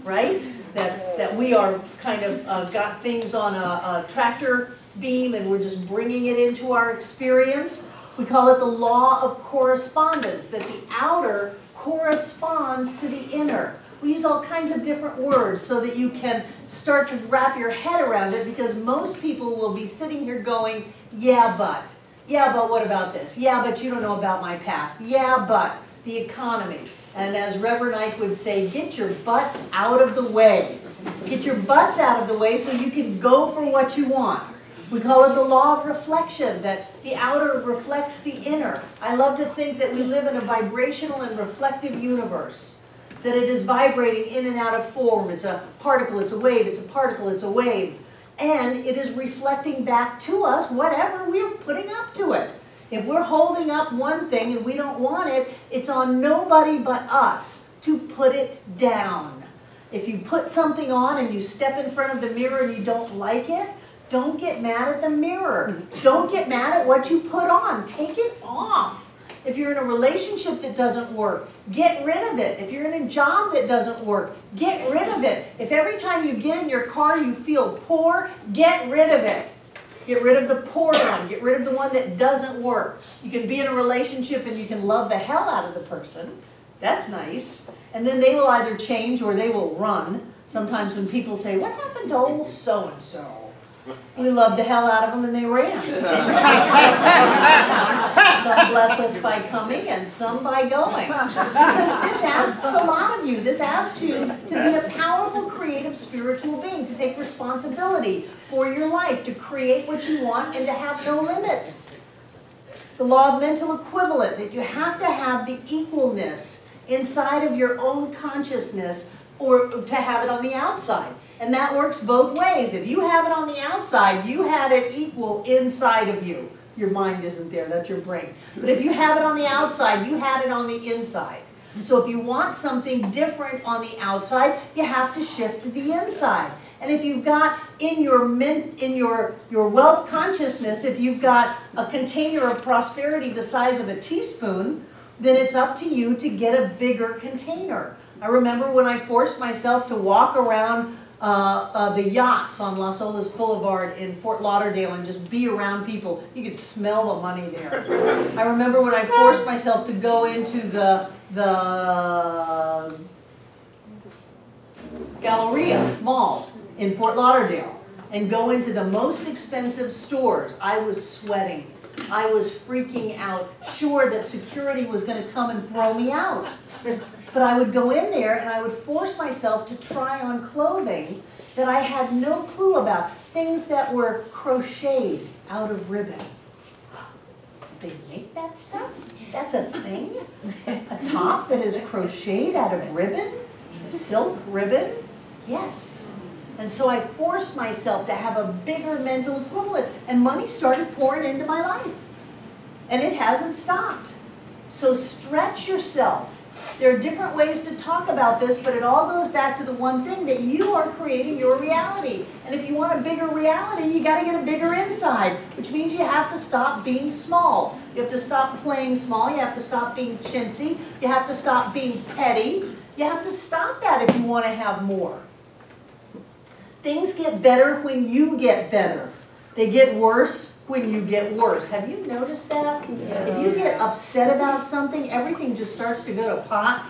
right? That we are kind of got things on a tractor beam and we're just bringing it into our experience. We call it the law of correspondence, that the outer corresponds to the inner. We use all kinds of different words so that you can start to wrap your head around it, because most people will be sitting here going, yeah, but what about this? Yeah, but you don't know about my past. Yeah, but the economy. And as Reverend Ike would say, get your butts out of the way. Get your butts out of the way so you can go for what you want. We call it the law of reflection, that the outer reflects the inner. I love to think that we live in a vibrational and reflective universe, that it is vibrating in and out of form. It's a particle, it's a wave, it's a particle, it's a wave. And it is reflecting back to us whatever we're putting up to it. If we're holding up one thing and we don't want it, it's on nobody but us to put it down. If you put something on and you step in front of the mirror and you don't like it, don't get mad at the mirror. Don't get mad at what you put on. Take it off. If you're in a relationship that doesn't work, get rid of it. If you're in a job that doesn't work, get rid of it. If every time you get in your car you feel poor, get rid of it. Get rid of the poor one. Get rid of the one that doesn't work. You can be in a relationship and you can love the hell out of the person. That's nice. And then they will either change or they will run. Sometimes when people say, what happened to old so-and-so? We loved the hell out of them and they ran. Some bless us by coming and some by going. Because this asks a lot of you. This asks you to be a powerful powerful, creative, spiritual being, to take responsibility for your life, to create what you want, and to have no limits. The law of mental equivalent, that you have to have the equalness inside of your own consciousness or to have it on the outside. And that works both ways. If you have it on the outside, you had it equal inside of you. Your mind isn't there, that's your brain. But if you have it on the outside, you had it on the inside. So if you want something different on the outside, you have to shift to the inside. And if you've got in your wealth consciousness, if you've got a container of prosperity the size of a teaspoon, then it's up to you to get a bigger container. I remember when I forced myself to walk around the yachts on Las Olas Boulevard in Fort Lauderdale and just be around people. You could smell the money there. I remember when I forced myself to go into the Galleria Mall in Fort Lauderdale and go into the most expensive stores. I was sweating. I was freaking out, sure that security was going to come and throw me out. But I would go in there and I would force myself to try on clothing that I had no clue about. Things that were crocheted out of ribbon. They make that stuff? That's a thing? A top that is crocheted out of ribbon? Silk ribbon? Yes. And so I forced myself to have a bigger mental equivalent. And money started pouring into my life. And it hasn't stopped. So stretch yourself. There are different ways to talk about this, but it all goes back to the one thing, that you are creating your reality. And if you want a bigger reality, you got to get a bigger inside, which means you have to stop being small. You have to stop playing small. You have to stop being chintzy. You have to stop being petty. You have to stop that if you want to have more. Things get better when you get better. They get worse when you get worse. Have you noticed that? Yes. If you get upset about something, everything just starts to go to pot.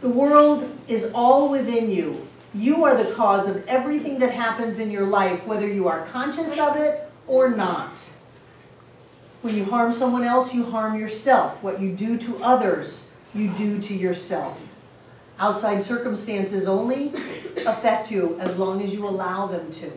The world is all within you. You are the cause of everything that happens in your life, whether you are conscious of it or not. When you harm someone else, you harm yourself. What you do to others, you do to yourself. Outside circumstances only affect you as long as you allow them to.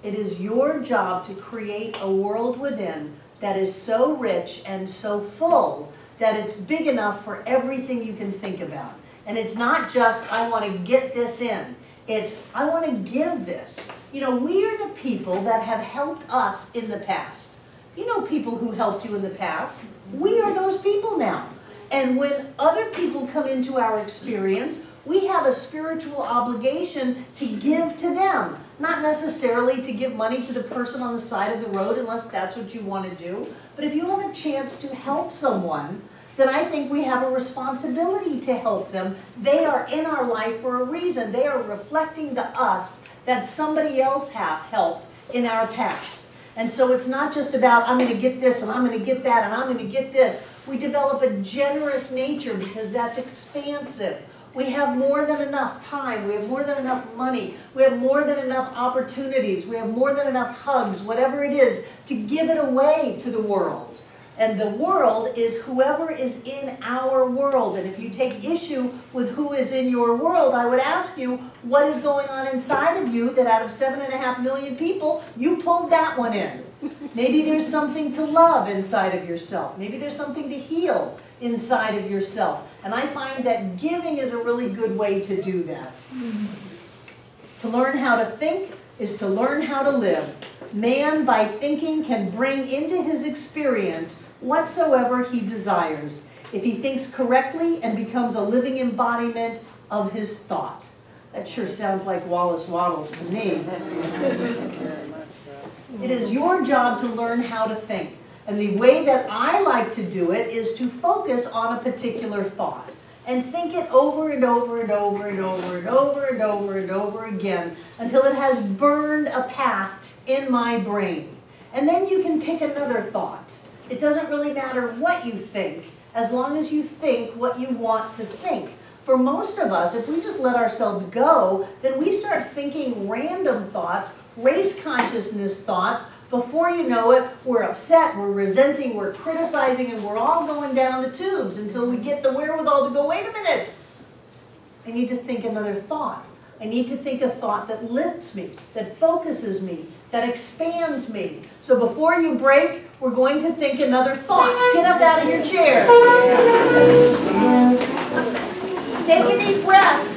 It is your job to create a world within that is so rich and so full that it's big enough for everything you can think about. And it's not just, I want to get this in. It's, I want to give this. You know, we are the people that have helped us in the past. You know people who helped you in the past. We are those people now. And when other people come into our experience, we have a spiritual obligation to give to them. Not necessarily to give money to the person on the side of the road, unless that's what you want to do. But if you have a chance to help someone, then I think we have a responsibility to help them. They are in our life for a reason. They are reflecting to us that somebody else helped in our past. And so it's not just about, I'm going to get this, and I'm going to get that, and I'm going to get this. We develop a generous nature because that's expansive. We have more than enough time. We have more than enough money. We have more than enough opportunities. We have more than enough hugs, whatever it is, to give it away to the world. And the world is whoever is in our world. And if you take issue with who is in your world, I would ask you, what is going on inside of you that out of 7.5 million people, you pulled that one in? Maybe there's something to love inside of yourself. Maybe there's something to heal inside of yourself. And I find that giving is a really good way to do that. To learn how to think is to learn how to live. Man, by thinking, can bring into his experience whatsoever he desires, if he thinks correctly and becomes a living embodiment of his thought. That sure sounds like Wallace Waddles to me. It is your job to learn how to think. And the way that I like to do it is to focus on a particular thought and think it over and over and over and over and over and over and over again until it has burned a path in my brain. And then you can pick another thought. It doesn't really matter what you think, as long as you think what you want to think. For most of us, if we just let ourselves go, then we start thinking random thoughts, race consciousness thoughts. Before you know it, we're upset, we're resenting, we're criticizing, and we're all going down the tubes until we get the wherewithal to go, wait a minute, I need to think another thought. I need to think a thought that lifts me, that focuses me, that expands me. So before you break, we're going to think another thought. Get up out of your chairs. Take a deep breath.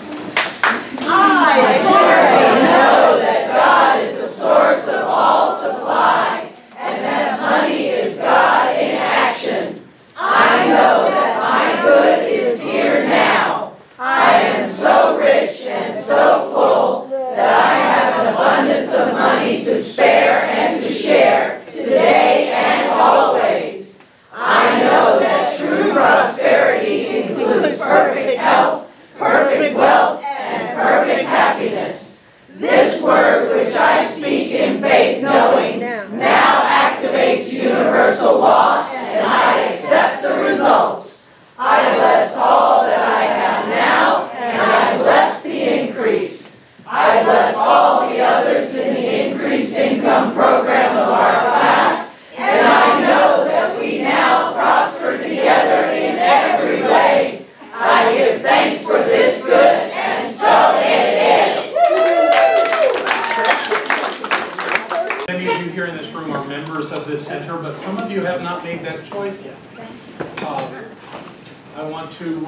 I surely know that God is the source of all supply, and that money is God in action. I know that my good is here now. I am so rich and so full that I have an abundance of money to spare and to share, today and always. I know that true prosperity includes perfect health, perfect wealth, and perfect happiness. This word which I speak in faith knowing now activates universal law, and I accept the results. I bless all that I have now, and I bless the increase. I bless all the others in the increased income program of our class, and I know that we now prosper together in every way. I give thanks for this good, and so it is. Many of you here in this room are members of this center, but some of you have not made that choice yet. I want to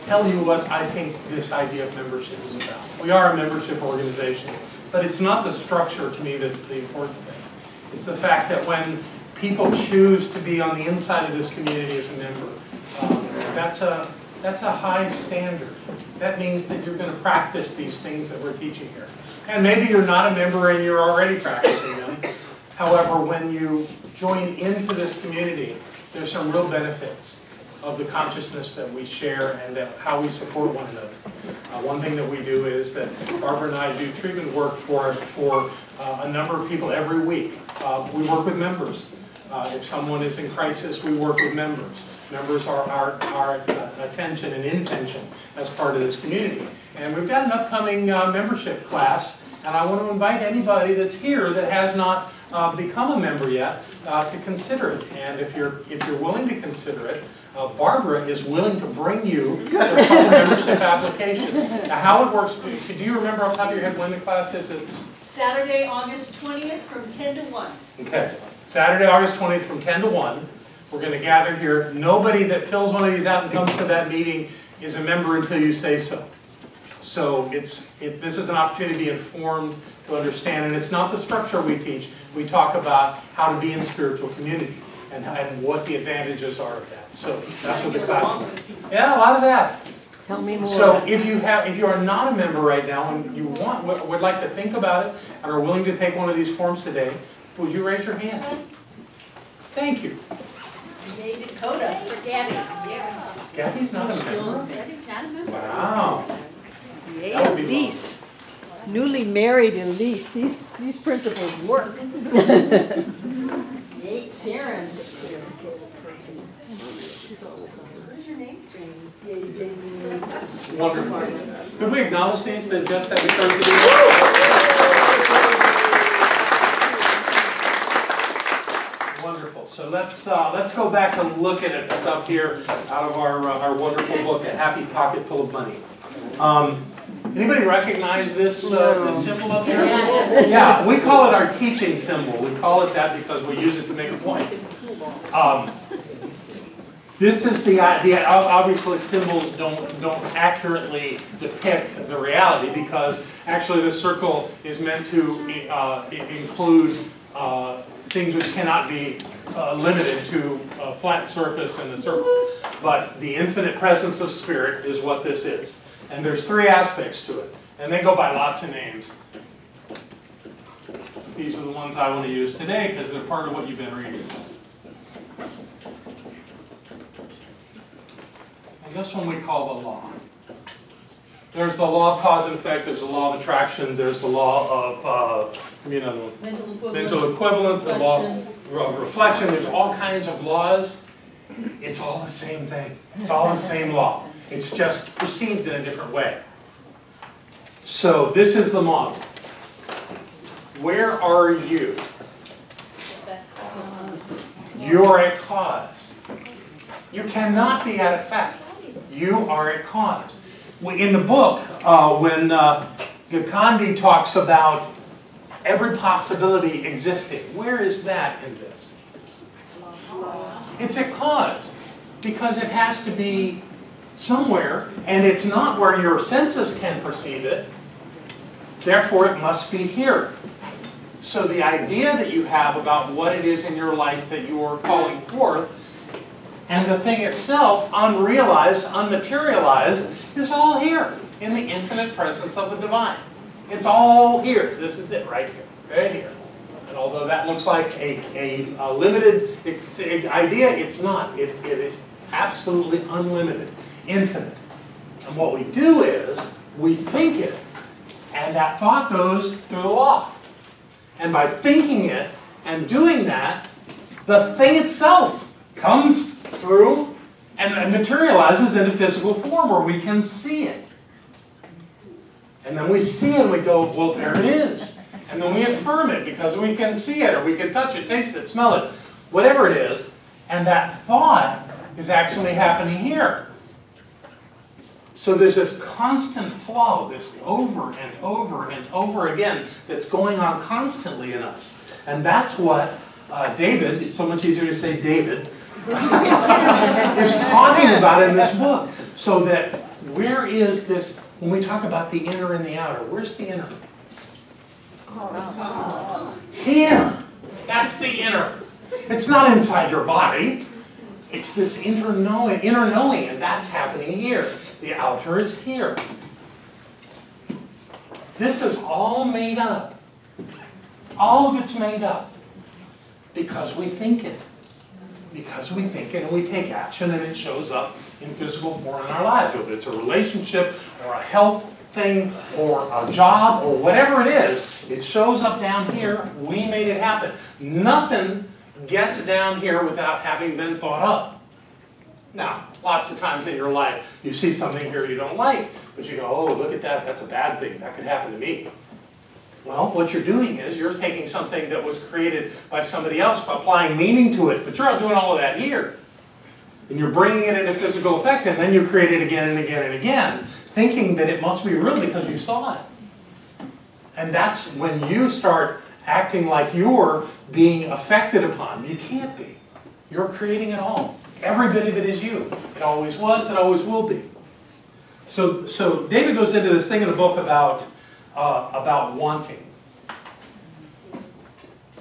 tell you what I think this idea of membership is about. We are a membership organization, but it's not the structure to me that's the important thing. It's the fact that when people choose to be on the inside of this community as a member, that's a high standard. That means that you're going to practice these things that we're teaching here. And maybe you're not a member and you're already practicing them. However, when you join into this community, there's some real benefits of the consciousness that we share and that how we support one another. One thing that we do is that Barbara and I do treatment work for a number of people every week. We work with members. If someone is in crisis, we work with members. Members are our attention and intention as part of this community. And we've got an upcoming membership class, and I want to invite anybody that's here that has not become a member yet to consider it. And if you're willing to consider it, Barbara is willing to bring you the full membership application. Now, how it works, do you remember off the top of your head when the class is? It's Saturday, August 20th from 10 to 1. Okay. Saturday, August 20th from 10 to 1. We're going to gather here. Nobody that fills one of these out and comes to that meeting is a member until you say so. So this is an opportunity to be informed, to understand, and it's not the structure we teach. We talk about how to be in spiritual community and what the advantages are of that. So that's what the class is. Yeah, a lot of that. Tell me more. So if you are not a member right now and you would like to think about it and are willing to take one of these forms today, would you raise your hand? Thank you. Coda. For Gabby. Yeah. Gabby's not a member. Gabby's not a member. Wow. Yeah, Elise. Newly married Elise. These principles work. Yay, Karen. What's your name? Wonderful. Could we acknowledge these that just had occurred to do? Wonderful. So let's go back and look at stuff here out of our wonderful book, A Happy Pocket Full of Money. Anybody recognize this symbol up here? Yes. Yeah, we call it our teaching symbol. We call it that because we use it to make a point. This is the idea. Obviously, symbols don't accurately depict the reality because actually the circle is meant to include things which cannot be limited to a flat surface and a circle. But the infinite presence of spirit is what this is. And there's three aspects to it. And they go by lots of names. These are the ones I want to use today because they're part of what you've been reading. And this one we call the law. There's the law of cause and effect, there's the law of attraction, there's the law of mental equivalence, the law of reflection. There's all kinds of laws. It's all the same thing. It's all the same law. It's just perceived in a different way. So this is the model. Where are you? You're a cause. You cannot be at effect. You are a cause. In the book, when Gikandi talks about every possibility existing. Where is that in this? It's a cause, because it has to be somewhere, and it's not where your senses can perceive it. Therefore, it must be here. So the idea that you have about what it is in your life that you are calling forth, and the thing itself, unrealized, unmaterialized, is all here in the infinite presence of the divine. It's all here. This is it right here, right here. And although that looks like a limited idea, it's not. It is absolutely unlimited, infinite. And what we do is we think it, and that thought goes through the law. And by thinking it and doing that, the thing itself comes through and materializes into physical form where we can see it. And then we see it and we go, well, there it is. And then we affirm it because we can see it, or we can touch it, taste it, smell it, whatever it is. And that thought is actually happening here. So there's this constant flow, this over and over and over again that's going on constantly in us. And that's what David, it's so much easier to say David, is talking about in this book. So that where is this, when we talk about the inner and the outer, where's the inner? Here. That's the inner. It's not inside your body. It's this inner knowing, and that's happening here. The outer is here. This is all made up. All of it's made up because we think it. Because we think it and we take action, and it shows up in physical form in our lives. Whether it's a relationship or a health thing or a job or whatever it is, it shows up down here. We made it happen. Nothing gets down here without having been thought up. Now, lots of times in your life, you see something here you don't like, but you go, oh, look at that, that's a bad thing, that could happen to me. Well, what you're doing is you're taking something that was created by somebody else, applying meaning to it, but you're not doing all of that here. And you're bringing it into physical effect, and then you create it again and again and again, thinking that it must be real because you saw it. And that's when you start acting like you're being affected upon. You can't be. You're creating it all. Every bit of it is you. It always was, it always will be. So David goes into this thing in the book about wanting.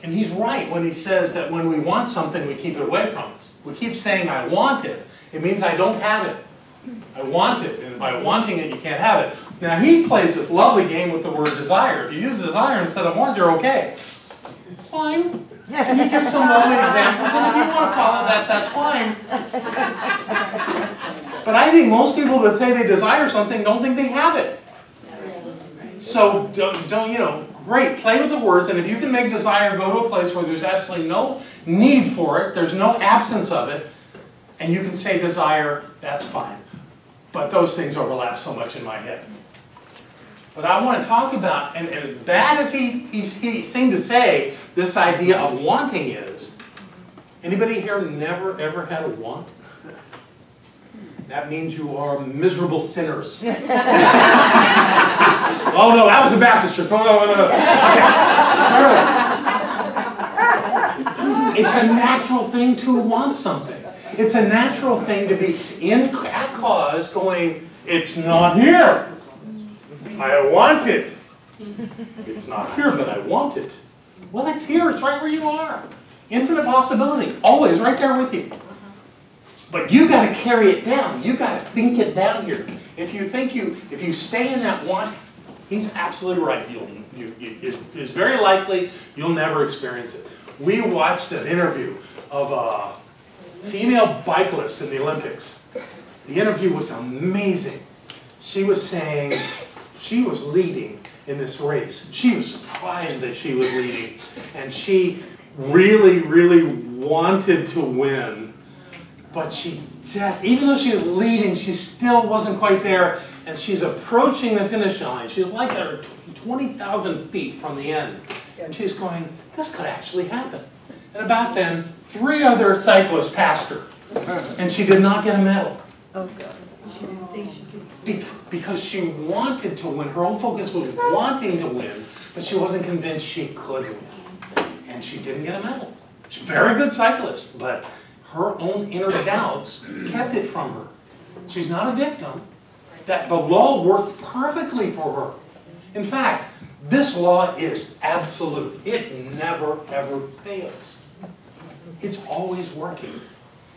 And he's right when he says that when we want something, we keep it away from us. We keep saying, I want it. It means I don't have it. I want it. And by wanting it, you can't have it. Now, he plays this lovely game with the word desire. If you use desire instead of want, you're okay. Fine. Can you give some lovely examples? And if you want to follow that, that's fine. But I think most people that say they desire something don't think they have it. So don't you know, great, play with the words, and if you can make desire go to a place where there's absolutely no need for it, there's no absence of it, and you can say desire, that's fine. But those things overlap so much in my head. But I want to talk about, and as bad as he seemed to say this idea of wanting is, anybody here never ever had a want? That means you are miserable sinners. Oh no, that was a Baptist church. No. Okay. It's a natural thing to want something. It's a natural thing to be at cause going, it's not here. I want it. It's not here, but I want it. Well, it's here. It's right where you are. Infinite possibility. Always right there with you. But you got to carry it down. You got to think it down here. If you stay in that want, he's absolutely right. It's very likely you'll never experience it. We watched an interview of a female bicyclist in the Olympics. The interview was amazing. She was saying she was leading in this race. She was surprised that she was leading. And she really, really wanted to win. But she just, even though she was leading, she still wasn't quite there. And she's approaching the finish line. She's like 20,000 feet from the end. And she's going, this could actually happen. And about then, 3 other cyclists passed her. And she did not get a medal. Oh, God. She didn't think she could. because she wanted to win. Her whole focus was wanting to win, but she wasn't convinced she could win. And she didn't get a medal. She's a very good cyclist, but her own inner doubts kept it from her. She's not a victim. That the law worked perfectly for her. In fact, this law is absolute. It never, ever fails. It's always working.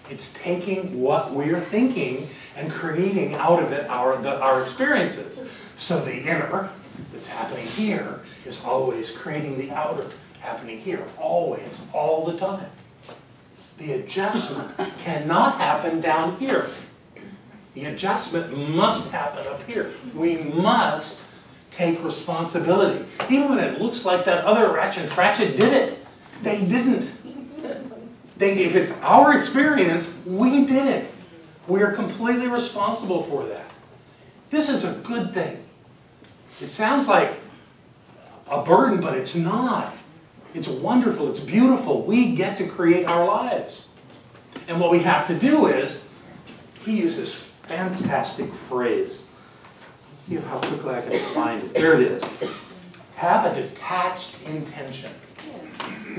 It's taking what we're thinking and creating out of it our experiences. So the inner that's happening here is always creating the outer happening here. Always, all the time. The adjustment cannot happen down here. The adjustment must happen up here. We must take responsibility. Even when it looks like that other Ratchet and Fratchet did it, they didn't. If it's our experience, we did it. We are completely responsible for that. This is a good thing. It sounds like a burden, but it's not. It's wonderful. It's beautiful. We get to create our lives. And what we have to do is, he uses this fantastic phrase. Let's see how quickly I can find it. There it is. Have a detached intention.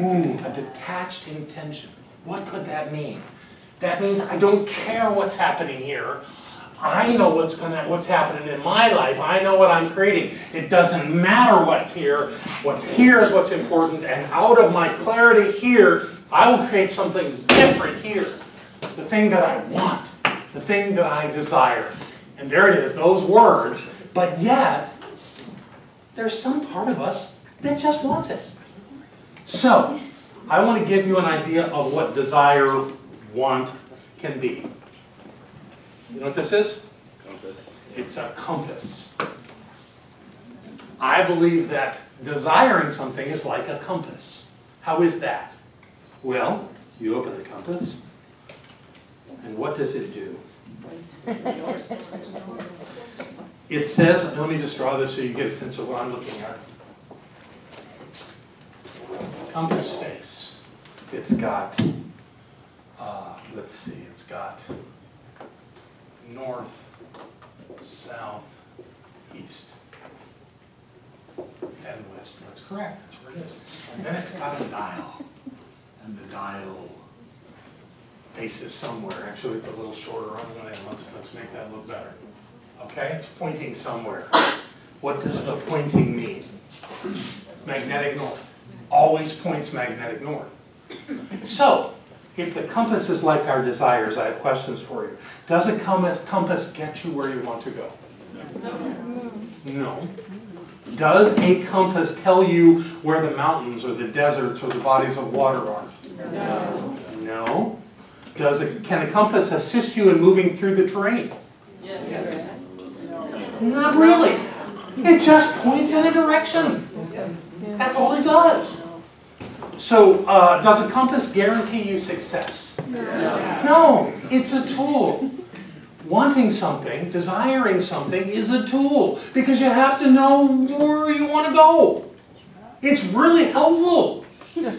Ooh, a detached intention. What could that mean? That means I don't care what's happening here. I know what's happening in my life. I know what I'm creating. It doesn't matter what's here. What's here is what's important. And out of my clarity here, I will create something different here. The thing that I want. The thing that I desire. And there it is, those words. But yet, there's some part of us that just wants it. So, I want to give you an idea of what desire, want can be. You know what this is? Compass. It's a compass. I believe that desiring something is like a compass. How is that? Well, you open the compass, and what does it do? It says, let me just draw this so you get a sense of what I'm looking at. Compass face. It's got, let's see, it's got north, south, east, and west. That's correct. That's where it is. And then it's got a dial. And the dial faces somewhere. Actually, it's a little shorter on one end. Let's make that look better. Okay? It's pointing somewhere. What does the pointing mean? Magnetic north. Always points magnetic north. So, if the compass is like our desires, I have questions for you. Does a compass get you where you want to go? No. Does a compass tell you where the mountains or the deserts or the bodies of water are? No. Can a compass assist you in moving through the terrain? Yes. Not really. It just points in a direction. That's all it does. So, does a compass guarantee you success? No, it's a tool. Wanting something, desiring something is a tool because you have to know where you want to go. It's really helpful.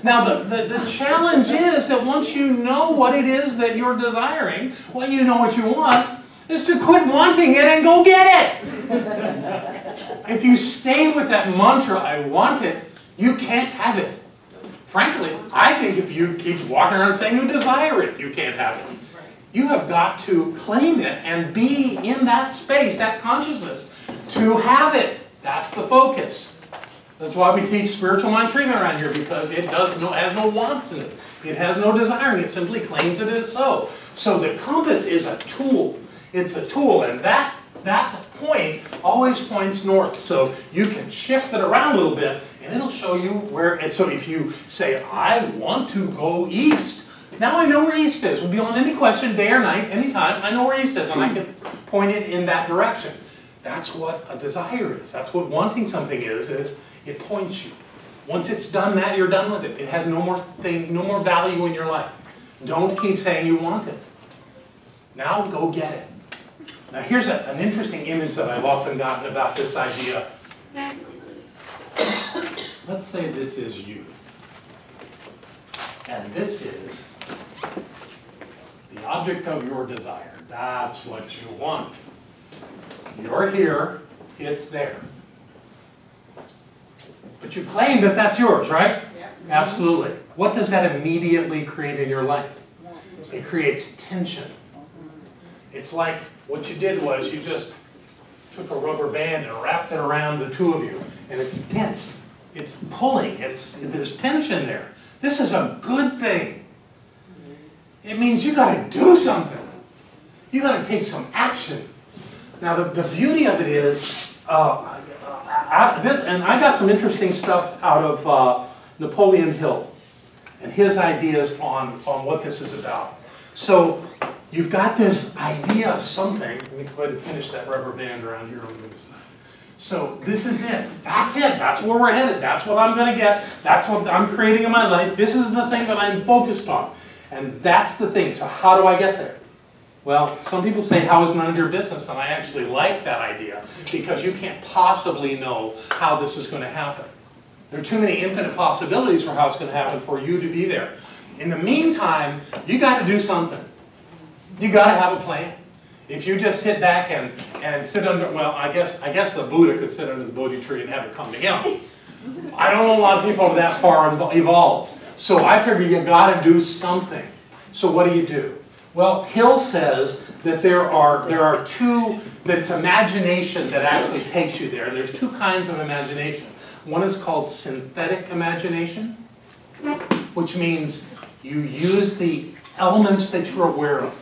Now, the challenge is that once you know what it is that you're desiring, well, you know what you want, is to quit wanting it and go get it. If you stay with that mantra, I want it, you can't have it. Frankly, I think if you keep walking around saying you desire it, you can't have it. You have got to claim it and be in that space, that consciousness, to have it. That's the focus. That's why we teach spiritual mind treatment around here, because it has no wants in it. It has no desiring. It simply claims it is so. So the compass is a tool. It's a tool, and that point always points north. So you can shift it around a little bit, and it'll show you where. And so if you say, I want to go east, now I know where east is. We'll be on any question, day or night, anytime. I know where east is, and I can point it in that direction. That's what a desire is. That's what wanting something is it points you. Once it's done that, you're done with it. It has no more value in your life. Don't keep saying you want it. Now go get it. Now here's an interesting image that I've often gotten about this idea. Let's say this is you. And this is the object of your desire. That's what you want. You're here, it's there. But you claim that that's yours, right? Yeah. Absolutely. What does that immediately create in your life? It creates tension. It's like what you did was you just took a rubber band and wrapped it around the two of you, and it's tense. It's pulling. There's tension there. This is a good thing. It means you got to do something. You got to take some action. Now the beauty of it is, and I got some interesting stuff out of Napoleon Hill and his ideas on what this is about. So you've got this idea of something. Let me go ahead and finish that rubber band around here on the side. So this is it. That's it. That's where we're headed. That's what I'm going to get. That's what I'm creating in my life. This is the thing that I'm focused on. And that's the thing. So how do I get there? Well, some people say, how is none of your business? And I actually like that idea because you can't possibly know how this is going to happen. There are too many infinite possibilities for how it's going to happen for you to be there. In the meantime, you got to do something. You got to have a plan. If you just sit back and sit under, well, I guess the Buddha could sit under the Bodhi tree and have it come together. I don't know a lot of people are that far evolved. So I figure you got to do something. So what do? Well, Hill says that there are two, that it's imagination that actually takes you there. And there's two kinds of imagination. One is called synthetic imagination, which means you use the elements that you're aware of.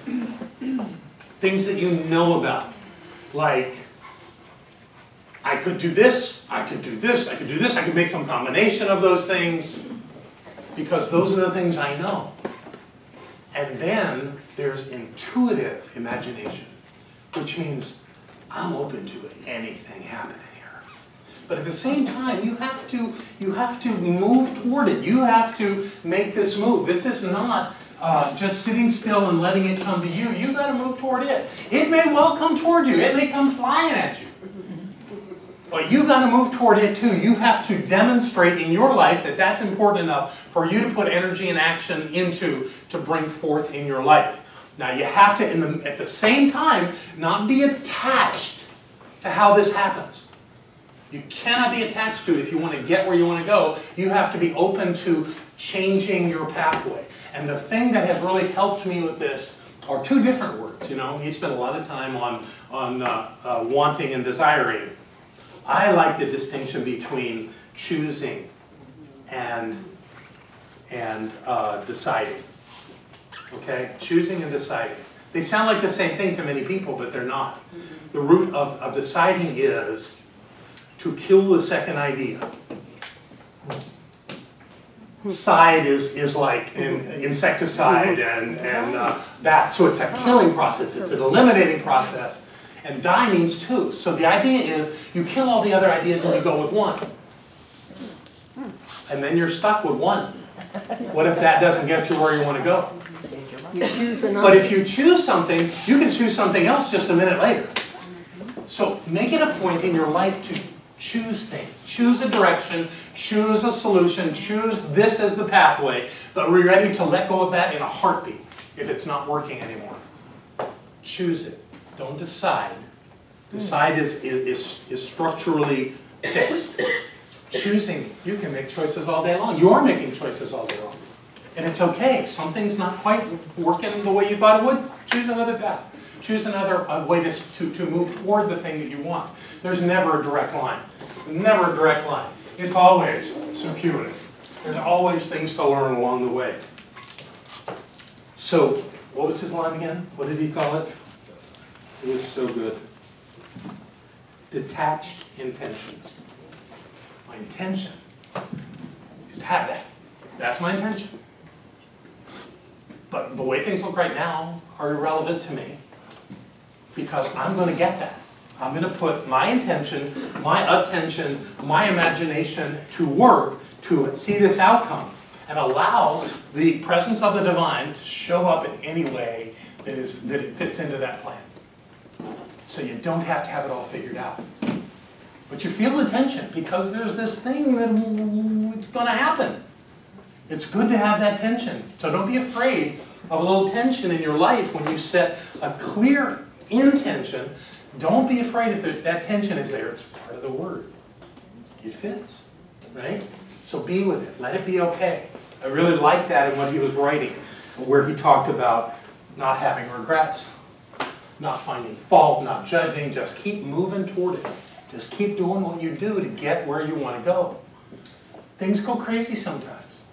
Things that you know about. Like, I could do this, I could do this, I could do this, I could make some combination of those things, because those are the things I know. And then there's intuitive imagination, which means I'm open to anything happening here. But at the same time, you have to move toward it. You have to make this move. This is not just sitting still and letting it come to you. You've got to move toward it. It may well come toward you. It may come flying at you. But you've got to move toward it too. You have to demonstrate in your life that that's important enough for you to put energy and action into to bring forth in your life. Now you have to, at the same time, not be attached to how this happens. You cannot be attached to it if you want to get where you want to go. You have to be open to changing your pathway. And the thing that has really helped me with this are two different words. You know, he spent a lot of time on wanting and desiring. I like the distinction between choosing and deciding. Okay? Choosing and deciding. They sound like the same thing to many people, but they're not. The root of deciding is to kill the second idea. Side is like insecticide and that. So it's a killing process. It's an eliminating process. And die means two. So the idea is you kill all the other ideas and you go with one. And then you're stuck with one. What if that doesn't get you where you want to go? But if you choose something, you can choose something else just a minute later. So make it a point in your life to choose things. Choose a direction, choose a solution, choose this as the pathway, but we're ready to let go of that in a heartbeat if it's not working anymore. Choose it. Don't decide. Decide is structurally fixed. Choosing, you can make choices all day long. You are making choices all day long. And it's okay. If something's not quite working the way you thought it would, choose another path. Choose another way to move toward the thing that you want. There's never a direct line. Never a direct line. It's always circuitous. There's always things to learn along the way. So, what was his line again? What did he call it? It was so good. Detached intentions. My intention is to have that. That's my intention. But the way things look right now are irrelevant to me because I'm going to get that. I'm going to put my intention, my attention, my imagination to work to see this outcome and allow the presence of the divine to show up in any way that it fits into that plan. So you don't have to have it all figured out. But you feel the tension because there's this thing that it's going to happen. It's good to have that tension. So don't be afraid of a little tension in your life when you set a clear intention Don't be afraid if that tension is there. It's part of the word. It fits, right? So be with it. Let it be okay. I really like that in what he was writing, where he talked about not having regrets, not finding fault, not judging. Just keep moving toward it. Just keep doing what you do to get where you want to go. Things go crazy sometimes.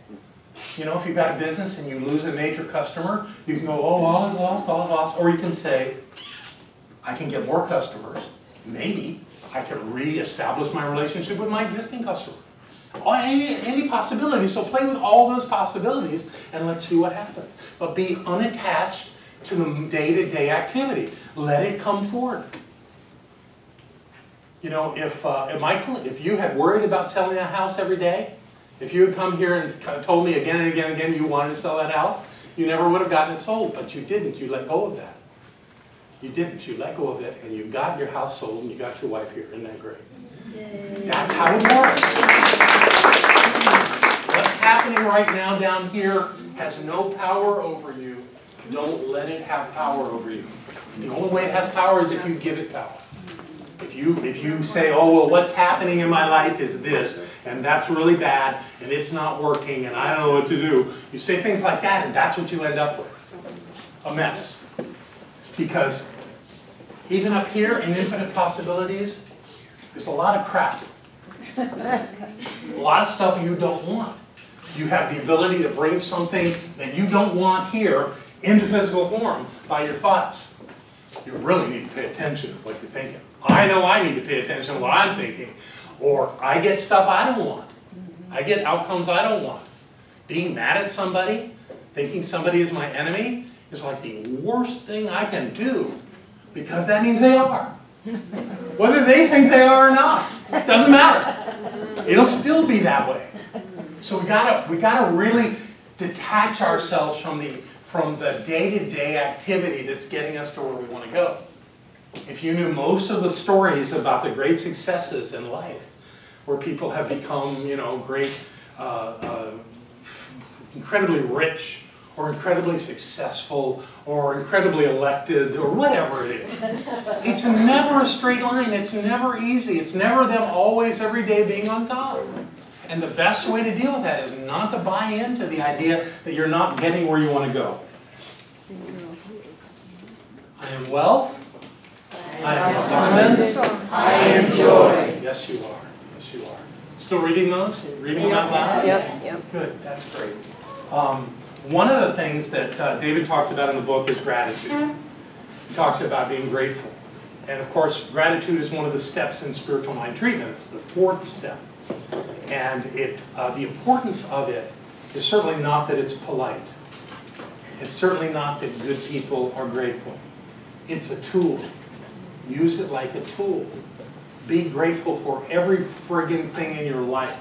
You know, if you've got a business and you lose a major customer, you can go, oh, all is lost, all is lost. Or you can say, I can get more customers. Maybe I can re-establish my relationship with my existing customer. Any possibility. So play with all those possibilities and let's see what happens. But be unattached to the day-to-day activity. Let it come forth. You know, if you had worried about selling that house every day, if you had come here and told me again and again and again you wanted to sell that house, you never would have gotten it sold. But you didn't. You let go of that. You didn't. You let go of it, and you got your house sold, and you got your wife here. Isn't that great? Yay. That's how it works. What's happening right now down here has no power over you. Don't let it have power over you. The only way it has power is if you give it power. If you say, oh, well, what's happening in my life is this, and that's really bad, and it's not working, and I don't know what to do. You say things like that, and that's what you end up with. A mess. Because even up here in infinite possibilities, there's a lot of crap. A lot of stuff you don't want. You have the ability to bring something that you don't want here into physical form by your thoughts. You really need to pay attention to what you're thinking. I know I need to pay attention to what I'm thinking. Or I get stuff I don't want. I get outcomes I don't want. Being mad at somebody, thinking somebody is my enemy, is like the worst thing I can do, because that means they are. Whether they think they are or not, it doesn't matter. It'll still be that way. So we gotta really detach ourselves from the day-to-day activity that's getting us to where we want to go. If you knew most of the stories about the great successes in life, where people have become, you know, great, incredibly rich, or incredibly successful, or incredibly elected, or whatever it is. It's never a straight line. It's never easy. It's never them always, every day being on top. And the best way to deal with that is not to buy into the idea that you're not getting where you want to go. I am wealth. I am abundance. I am joy. Yes, you are. Yes, you are. Still reading those? Reading them out loud? Yep. Good. That's great. One of the things that David talks about in the book is gratitude. He talks about being grateful. And of course, gratitude is one of the steps in spiritual mind treatment. It's the fourth step. And the importance of it is certainly not that it's polite. It's certainly not that good people are grateful. It's a tool. Use it like a tool. Be grateful for every friggin' thing in your life.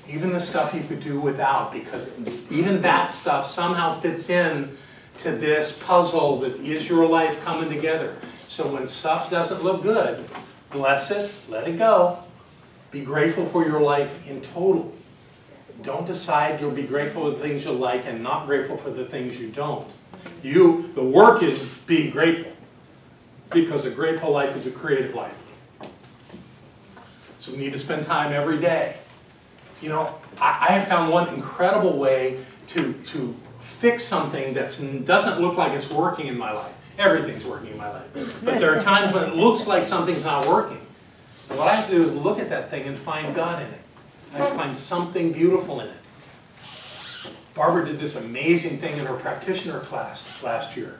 Even the stuff you could do without, because even that stuff somehow fits in to this puzzle that is your life coming together. So when stuff doesn't look good, bless it, let it go. Be grateful for your life in total. Don't decide you'll be grateful for the things you like and not grateful for the things you don't. The work is being grateful, because a grateful life is a creative life. So we need to spend time every day. You know, I have found one incredible way to fix something that doesn't look like it's working in my life. Everything's working in my life. But there are times when it looks like something's not working. And what I have to do is look at that thing and find God in it. I have to find something beautiful in it. Barbara did this amazing thing in her practitioner class last year.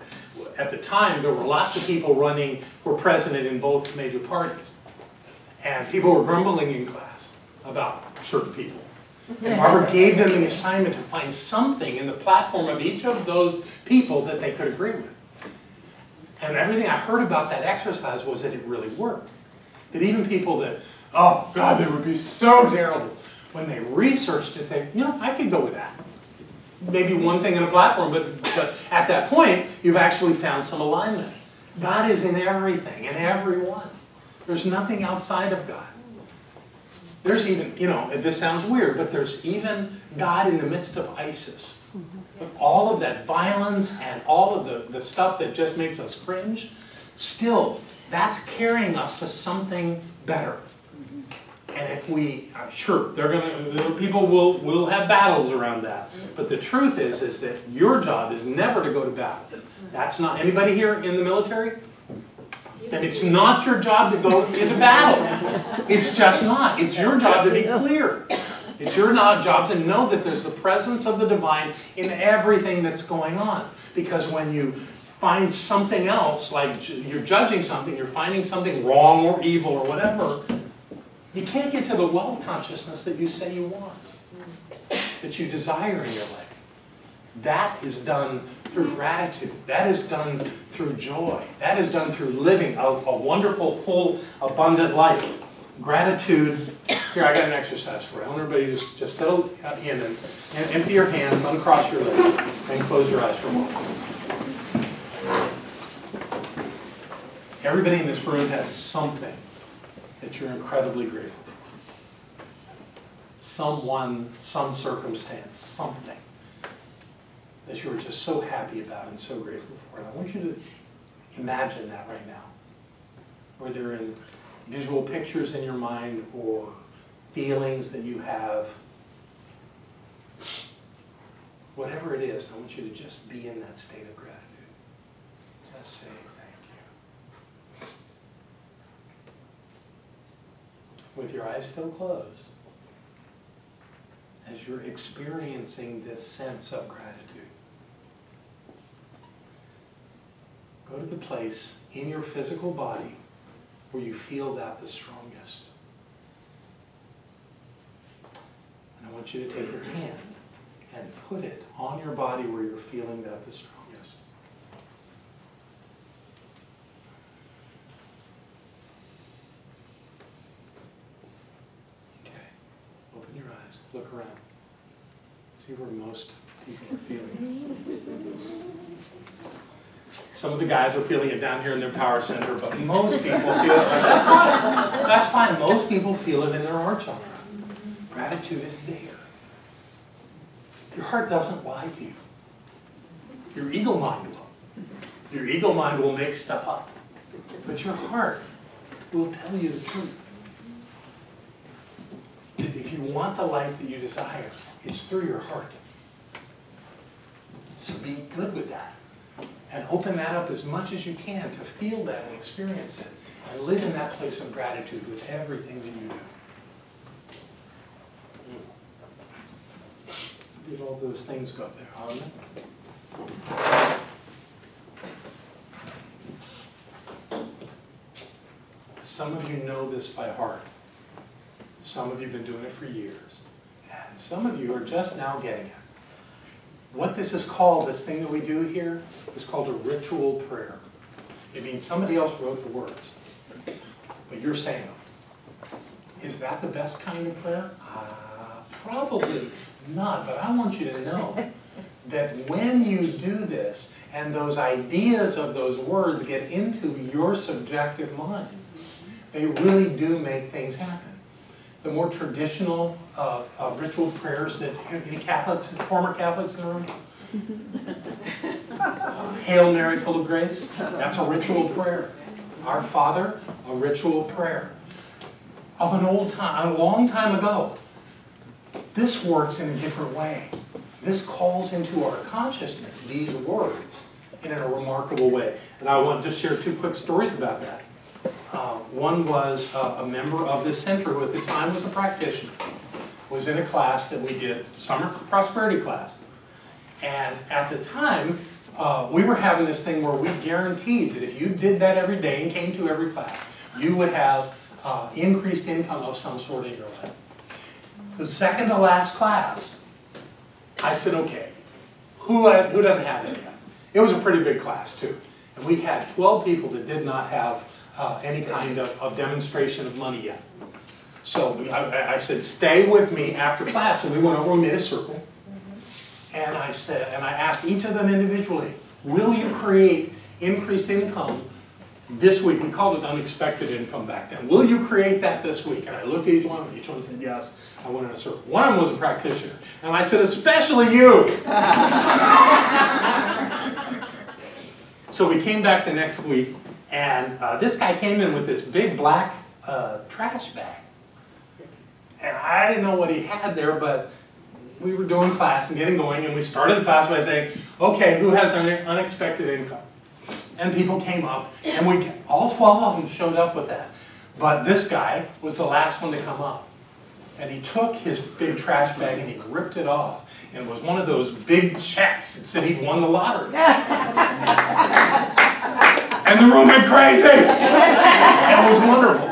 At the time, there were lots of people running for president in both major parties. And people were grumbling in class about certain people. And Barbara gave them the assignment to find something in the platform of each of those people that they could agree with. And everything I heard about that exercise was that it really worked. That even people that, oh God, they would be so terrible, when they researched it, they, you know, I could go with that. Maybe one thing in a platform, but at that point, you've actually found some alignment. God is in everything, in everyone. There's nothing outside of God. There's even, you know, this sounds weird, but there's even God in the midst of ISIS. With all of that violence and all of the stuff that just makes us cringe, still, That's carrying us to something better. And if we, sure, people will have battles around that. But the truth is that your job is never to go to battle. That's not, anybody here in the military? Then it's not your job to go into battle. It's just not. It's your job to be clear. It's your job to know that there's the presence of the divine in everything that's going on. Because when you find something else, like you're judging something, you're finding something wrong or evil or whatever, you can't get to the wealth consciousness that you say you want, that you desire in your life. That is done through gratitude. That is done through joy. That is done through living a wonderful, full, abundant life. Gratitude. Here, I got an exercise for you. I want everybody to just settle in and empty your hands, uncross your legs, and close your eyes for a moment. Everybody in this room has something that you're incredibly grateful for. Someone, some circumstance, something that you are just so happy about and so grateful for. And I want you to imagine that right now, whether in visual pictures in your mind or feelings that you have. Whatever it is, I want you to just be in that state of gratitude. Just say thank you. With your eyes still closed, as you're experiencing this sense of gratitude, go to the place in your physical body where you feel that the strongest. And I want you to take your hand and put it on your body where you're feeling that the strongest. Okay. Open your eyes. Look around. See where most people are feeling it. Some of the guys are feeling it down here in their power center, but most people feel it. That's fine. That's fine. Most people feel it in their heart chakra. Gratitude is there. Your heart doesn't lie to you. Your ego mind will. Your ego mind will make stuff up. But your heart will tell you the truth. That if you want the life that you desire, it's through your heart. So be good with that. And open that up as much as you can to feel that and experience it. And live in that place of gratitude with everything that you do. Did all those things go there, Some of you know this by heart. Some of you have been doing it for years. And some of you are just now getting it. What this is called, this thing that we do here, is called a ritual prayer. It means somebody else wrote the words, but you're saying them. Is that the best kind of prayer? Probably not, but I want you to know that when you do this and those ideas of those words get into your subjective mind, they really do make things happen. The more traditional ritual prayers that any Catholics, former Catholics in the room? Hail Mary, full of grace. That's a ritual prayer. Our Father, a ritual prayer. Of an old time, a long time ago. This works in a different way. This calls into our consciousness these words in a remarkable way. And I want to just share two quick stories about that. One was a member of this center who at the time was a practitioner, was in a class that we did, summer prosperity class. And at the time, we were having this thing where we guaranteed that if you did that every day and came to every class, you would have increased income of some sort in your life. The second to last class, I said, okay, who doesn't have that yet? It was a pretty big class too. And we had 12 people that did not have any kind of demonstration of money yet. So I said, stay with me after class. And we went over and made a circle. And I said, and I asked each of them individually, will you create increased income this week? We called it unexpected income back then. Will you create that this week? And I looked at each one said yes. I went in a circle. One of them was a practitioner. And I said, especially you. So we came back the next week, And this guy came in with this big black trash bag. And I didn't know what he had there, but we were doing class and getting going, and we started the class by saying, okay, who has an unexpected income? And people came up, and all 12 of them showed up with that. But this guy was the last one to come up. And he took his big trash bag and he ripped it off. And it was one of those big checks that said he'd won the lottery. And the room went crazy. It was wonderful.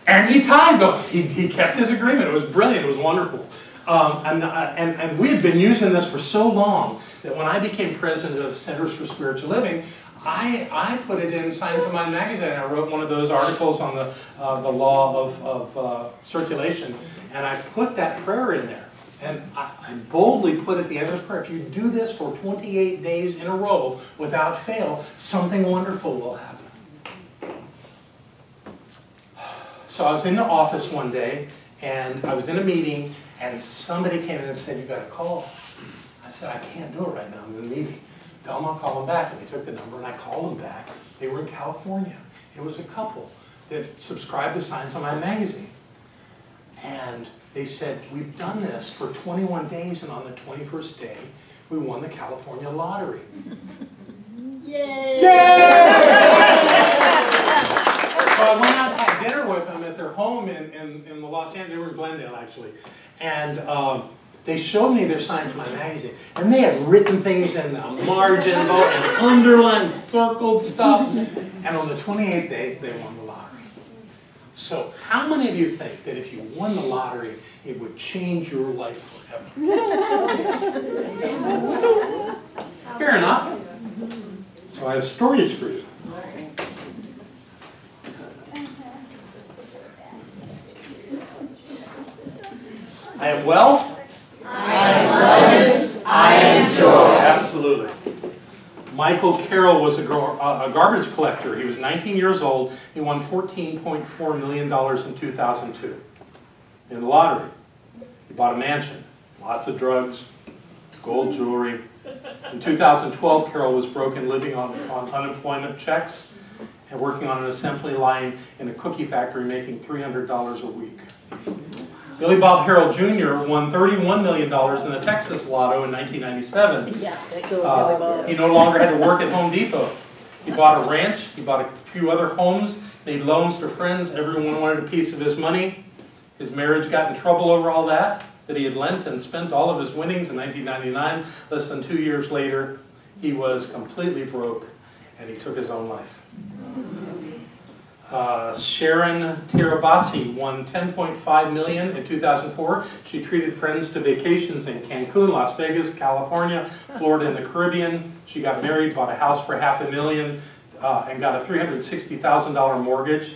And he tied them. He kept his agreement. It was brilliant. It was wonderful. And we had been using this for so long that when I became president of Centers for Spiritual Living, I put it in Science of Mind magazine. I wrote one of those articles on the law of circulation, and I put that prayer in there. And I boldly put at the end of the prayer, if you do this for 28 days in a row without fail, something wonderful will happen. So I was in the office one day, and I was in a meeting, and somebody came in and said, you got a call. I said, I can't do it right now, I'm in a meeting. Tell them I'll call them back. And they took the number, and I called them back. They were in California. It was a couple that subscribed to Science of Mind magazine. And they said, we've done this for 21 days, and on the 21st day, we won the California lottery. Yay! Yay! So I went out and had dinner with them at their home in the Los Angeles, they were in Glendale actually. And they showed me their Science of Mind magazine. And they had written things in the margins, and underlined, circled stuff. And on the 28th day, they won the lottery. So how many of you think that if you won the lottery, it would change your life forever? Fair enough. So I have stories for you. I am wealth. I am abundance. I am joy. Absolutely. Michael Carroll was a garbage collector. He was 19 years old. He won $14.4 million in 2002 in the lottery. He bought a mansion, lots of drugs, gold jewelry. In 2012, Carroll was broke and living on unemployment checks and working on an assembly line in a cookie factory making $300 a week. Billy Bob Harrell Jr. won $31 million in the Texas Lotto in 1997. He no longer had to work at Home Depot. He bought a ranch, he bought a few other homes, made loans to friends. Everyone wanted a piece of his money. His marriage got in trouble over all that he had lent and spent all of his winnings in 1999. Less than 2 years later, he was completely broke and he took his own life. Sharon Tirabassi won $10.5 million in 2004. She treated friends to vacations in Cancun, Las Vegas, California, Florida, and the Caribbean. She got married, bought a house for $500,000, and got a $360,000 mortgage.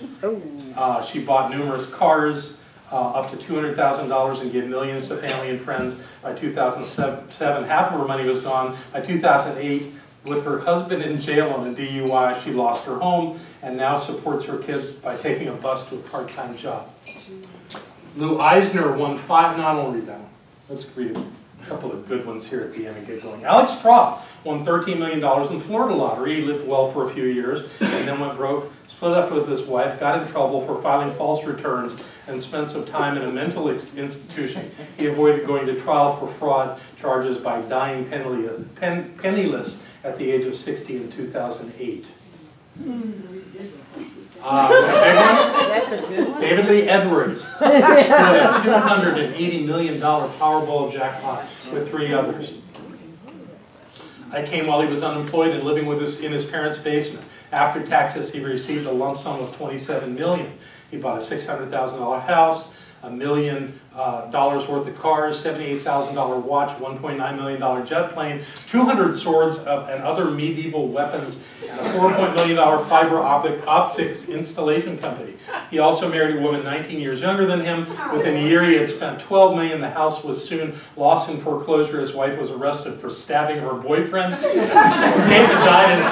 She bought numerous cars, up to $200,000, and gave millions to family and friends. By 2007, half of her money was gone. By 2008, with her husband in jail on a DUI, she lost her home and now supports her kids by taking a bus to a part-time job. Lou Eisner won no, I won't read that one. Let's read a couple of good ones here at the end and get going. Alex Troff won $13 million in the Florida lottery. He lived well for a few years and then went broke, split up with his wife, got in trouble for filing false returns, and spent some time in a mental institution. He avoided going to trial for fraud charges by dying penniless at the age of 60 in 2008. A big one? That's a good one. David Lee Edwards split a $280 million Powerball jackpot with 3 others. I came while he was unemployed and living with in his parents' basement. After taxes, he received a lump sum of $27 million. He bought a $600,000 house, $1 million worth of cars, $78,000 watch, $1.9 million jet plane, 200 swords and other medieval weapons, and a $4 million fiber optics installation company. He also married a woman 19 years younger than him. Within a year, he had spent $12 million. The house was soon lost in foreclosure. His wife was arrested for stabbing her boyfriend. David died in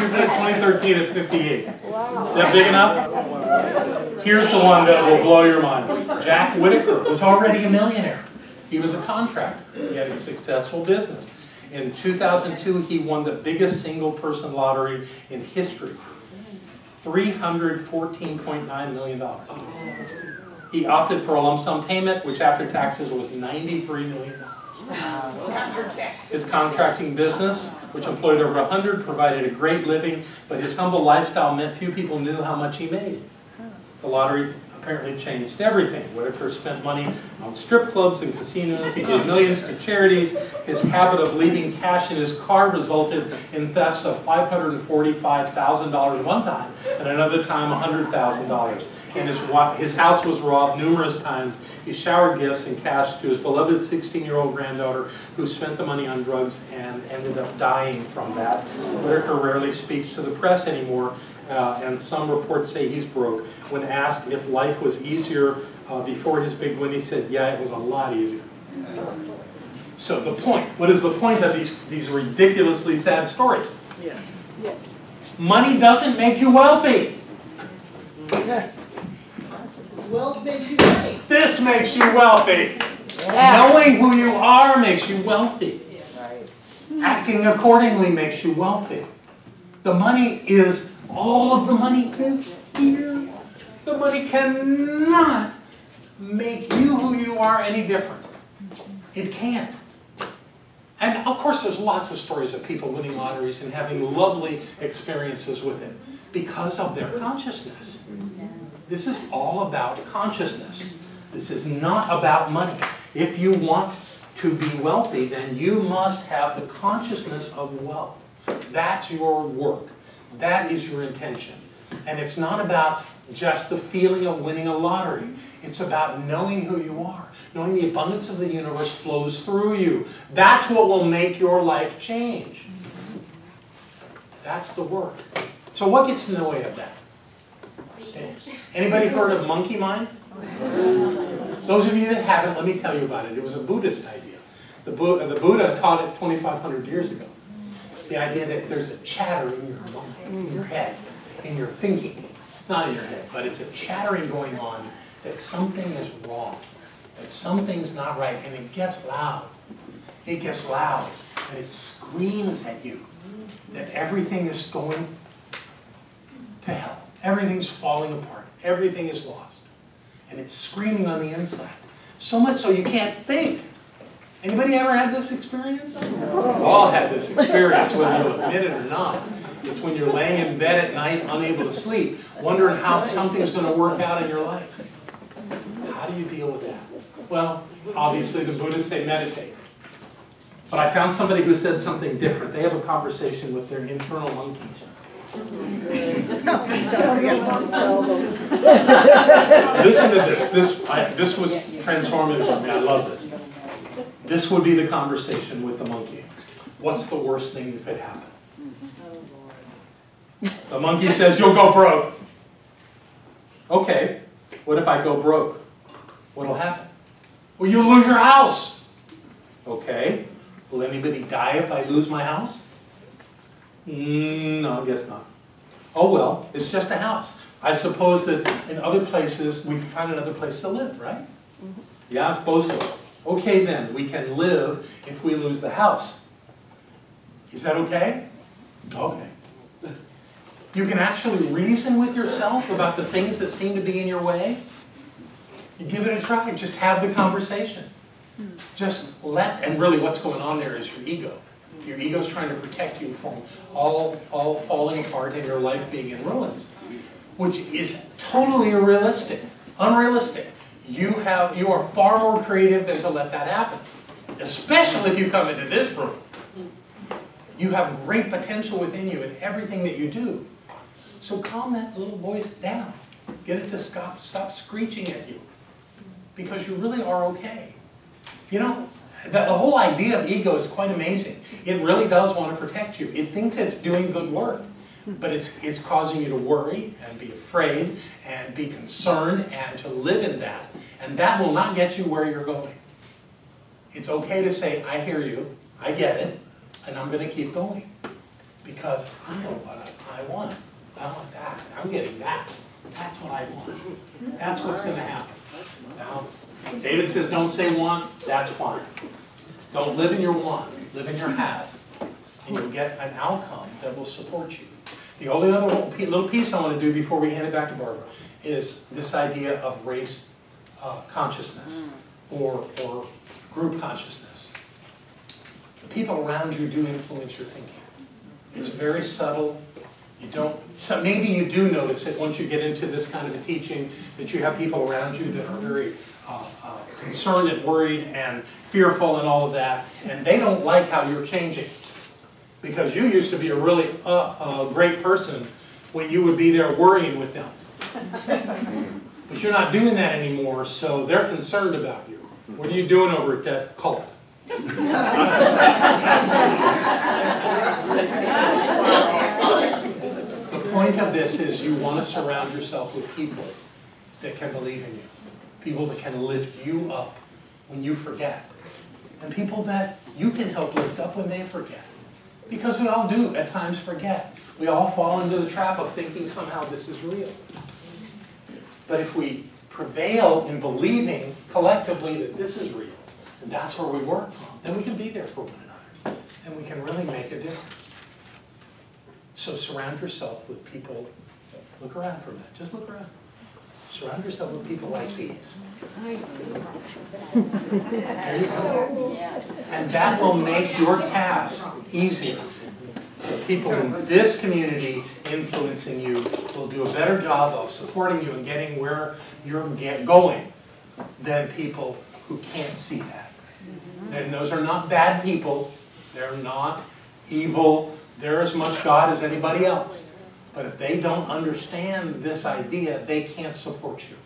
2013 at 58. Wow. Is that big enough? Here's the one that will blow your mind. Jack Whitaker was already a millionaire. He was a contractor. He had a successful business. In 2002, he won the biggest single person lottery in history, $314.9 million. He opted for a lump sum payment, which after taxes was $93 million. His contracting business, which employed over 100, provided a great living, but his humble lifestyle meant few people knew how much he made. The lottery apparently changed everything. Whitaker spent money on strip clubs and casinos. He gave millions to charities. His habit of leaving cash in his car resulted in thefts of $545,000 one time, and another time $100,000. And his house was robbed numerous times. He showered gifts and cash to his beloved 16-year-old granddaughter, who spent the money on drugs and ended up dying from that. Whitaker rarely speaks to the press anymore, and some reports say he's broke. When asked if life was easier before his big win, he said, yeah, it was a lot easier. So the point, what is the point of these ridiculously sad stories? Yes. Yes. Money doesn't make you wealthy. Wealth makes you money. This makes you wealthy. Yeah. Knowing who you are makes you wealthy. Right. Acting accordingly makes you wealthy. The money is, all of the money is here. The money cannot make you who you are any different. It can't. And of course there's lots of stories of people winning lotteries and having lovely experiences with it because of their consciousness. This is all about consciousness. This is not about money. If you want to be wealthy, then you must have the consciousness of wealth. That's your work. That is your intention. And it's not about just the feeling of winning a lottery. It's about knowing who you are. Knowing the abundance of the universe flows through you. That's what will make your life change. That's the work. So what gets in the way of that? Anybody heard of monkey mind? Those of you that haven't, let me tell you about it. It was a Buddhist idea. The Buddha taught it 2,500 years ago. The idea that there's a chatter in your mind, in your head, in your thinking. It's not in your head, but it's a chattering going on that something is wrong, that something's not right, and it gets loud. It gets loud, and it screams at you that everything is going to hell. Everything's falling apart. Everything is lost. And it's screaming on the inside. So much so you can't think. Anybody ever had this experience? We've all had this experience, whether you admit it or not. It's when you're laying in bed at night, unable to sleep, wondering how something's going to work out in your life. How do you deal with that? Well, obviously the Buddhists say meditate. But I found somebody who said something different. They have a conversation with their internal monkeys. Listen to this. This was transformative for me. I love this. This would be the conversation with the monkey. What's the worst thing that could happen? The monkey says, you'll go broke. Okay, what if I go broke? What'll happen? Well, you'll lose your house. Okay, will anybody die if I lose my house? No, I guess not. Oh well, it's just a house. I suppose that in other places, we can find another place to live, right? Yeah, I suppose so. Okay then, we can live if we lose the house. Is that okay? Okay. You can actually reason with yourself about the things that seem to be in your way. You give it a try, just have the conversation. Just let, and really what's going on there is your ego. Your ego's trying to protect you from all falling apart and your life being in ruins, which is totally unrealistic. You are far more creative than to let that happen, especially if you come into this room. You have great potential within you in everything that you do. So calm that little voice down. Get it to stop screeching at you, because you really are okay. You know, the whole idea of ego is quite amazing. It really does want to protect you. It thinks it's doing good work, but it's causing you to worry and be afraid and be concerned and to live in that. And that will not get you where you're going. It's okay to say, I hear you, I get it, and I'm going to keep going. Because I know what I want. I want that. I'm getting that. That's what I want. That's what's going to happen. Now, David says don't say want, that's fine. Don't live in your want. live in your have, and you'll get an outcome that will support you. The only other little piece I want to do before we hand it back to Barbara is this idea of race consciousness or group consciousness. The people around you do influence your thinking. It's very subtle. You don't, so maybe you do notice it once you get into this kind of a teaching, that you have people around you that are very concerned and worried and fearful and all of that, and they don't like how you're changing. Because you used to be a really great person when you would be there worrying with them. But you're not doing that anymore, so they're concerned about you. What are you doing over at that cult? The point of this is you want to surround yourself with people that can believe in you. People that can lift you up when you forget. And people that you can help lift up when they forget. Because we all do at times forget. We all fall into the trap of thinking somehow this is real. But if we prevail in believing collectively that this is real, and that's where we work from, then we can be there for one another. And we can really make a difference. So surround yourself with people. Look around for a minute. Just look around. Surround yourself with people like these. There you go. And that will make your task easier. The people in this community influencing you will do a better job of supporting you and getting where you're going than people who can't see that. And those are not bad people. They're not evil. They're as much God as anybody else. But if they don't understand this idea, they can't support you.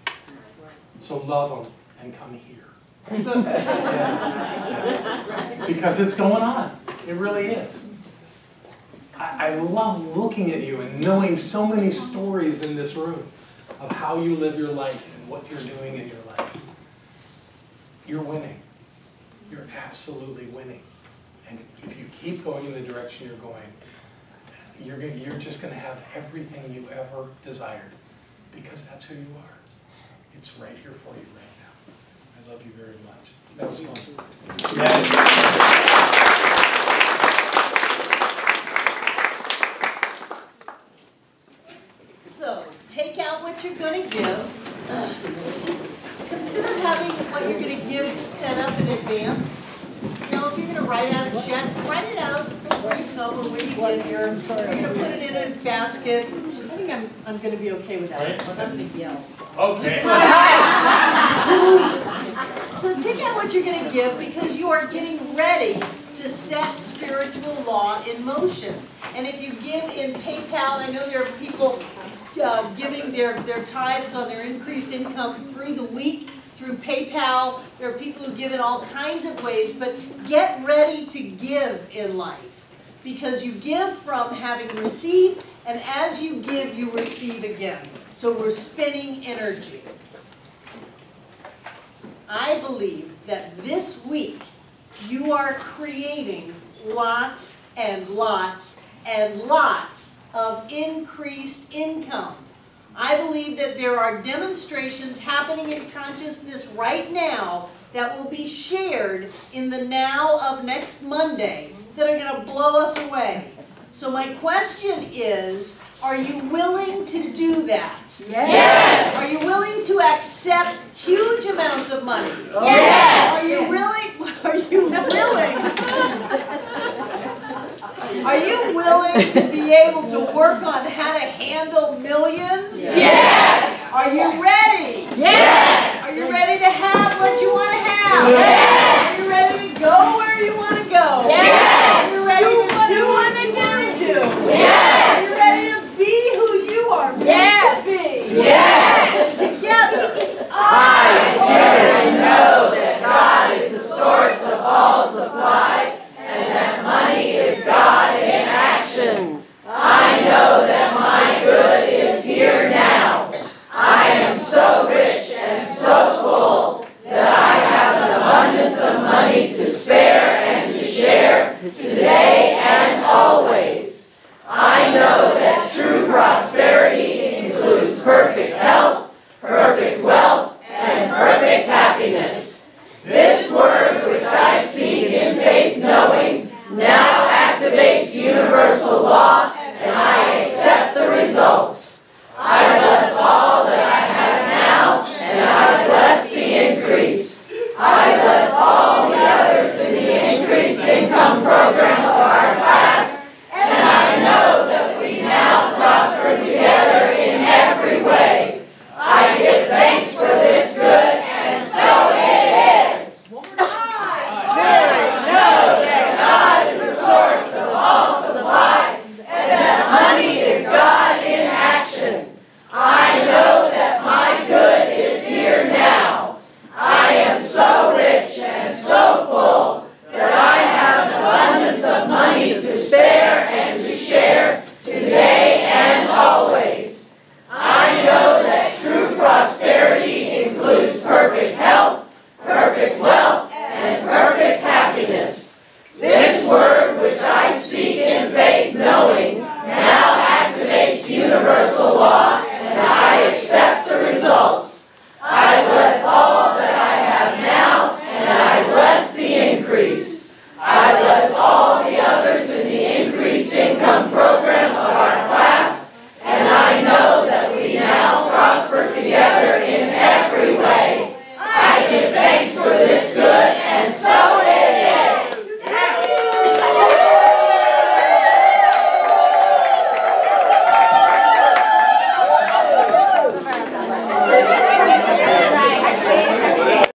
So love them and come here. Because it's going on. It really is. I love looking at you and knowing so many stories in this room of how you live your life and what you're doing in your life. You're winning. You're absolutely winning. And if you keep going in the direction you're going, you're just going to have everything you ever desired, because that's who you are. It's right here for you right now. I love you very much. That was fun. So, take out what you're going to give. Consider having what you're going to give set up in advance. You know, if you're going to write out a check, write it out before you come or when you get here. You're going to put it in a basket. I think I'm going to be okay with that because I'm going to yell. Okay. So take out what you're going to give, because you are getting ready to set spiritual law in motion. And if you give in PayPal, I know there are people giving their tithes on their increased income through the week, through PayPal. There are people who give in all kinds of ways, but get ready to give in life, because you give from having received, and as you give, you receive again. So we're spinning energy. I believe that this week you are creating lots and lots and lots of increased income. I believe that there are demonstrations happening in consciousness right now that will be shared in the now of next Monday that are going to blow us away. So my question is, are you willing to do that? Yes. Are you willing to accept huge amounts of money? Yes. Are you willing? Are you willing? Are you willing to be able to work on how to handle millions? Yes.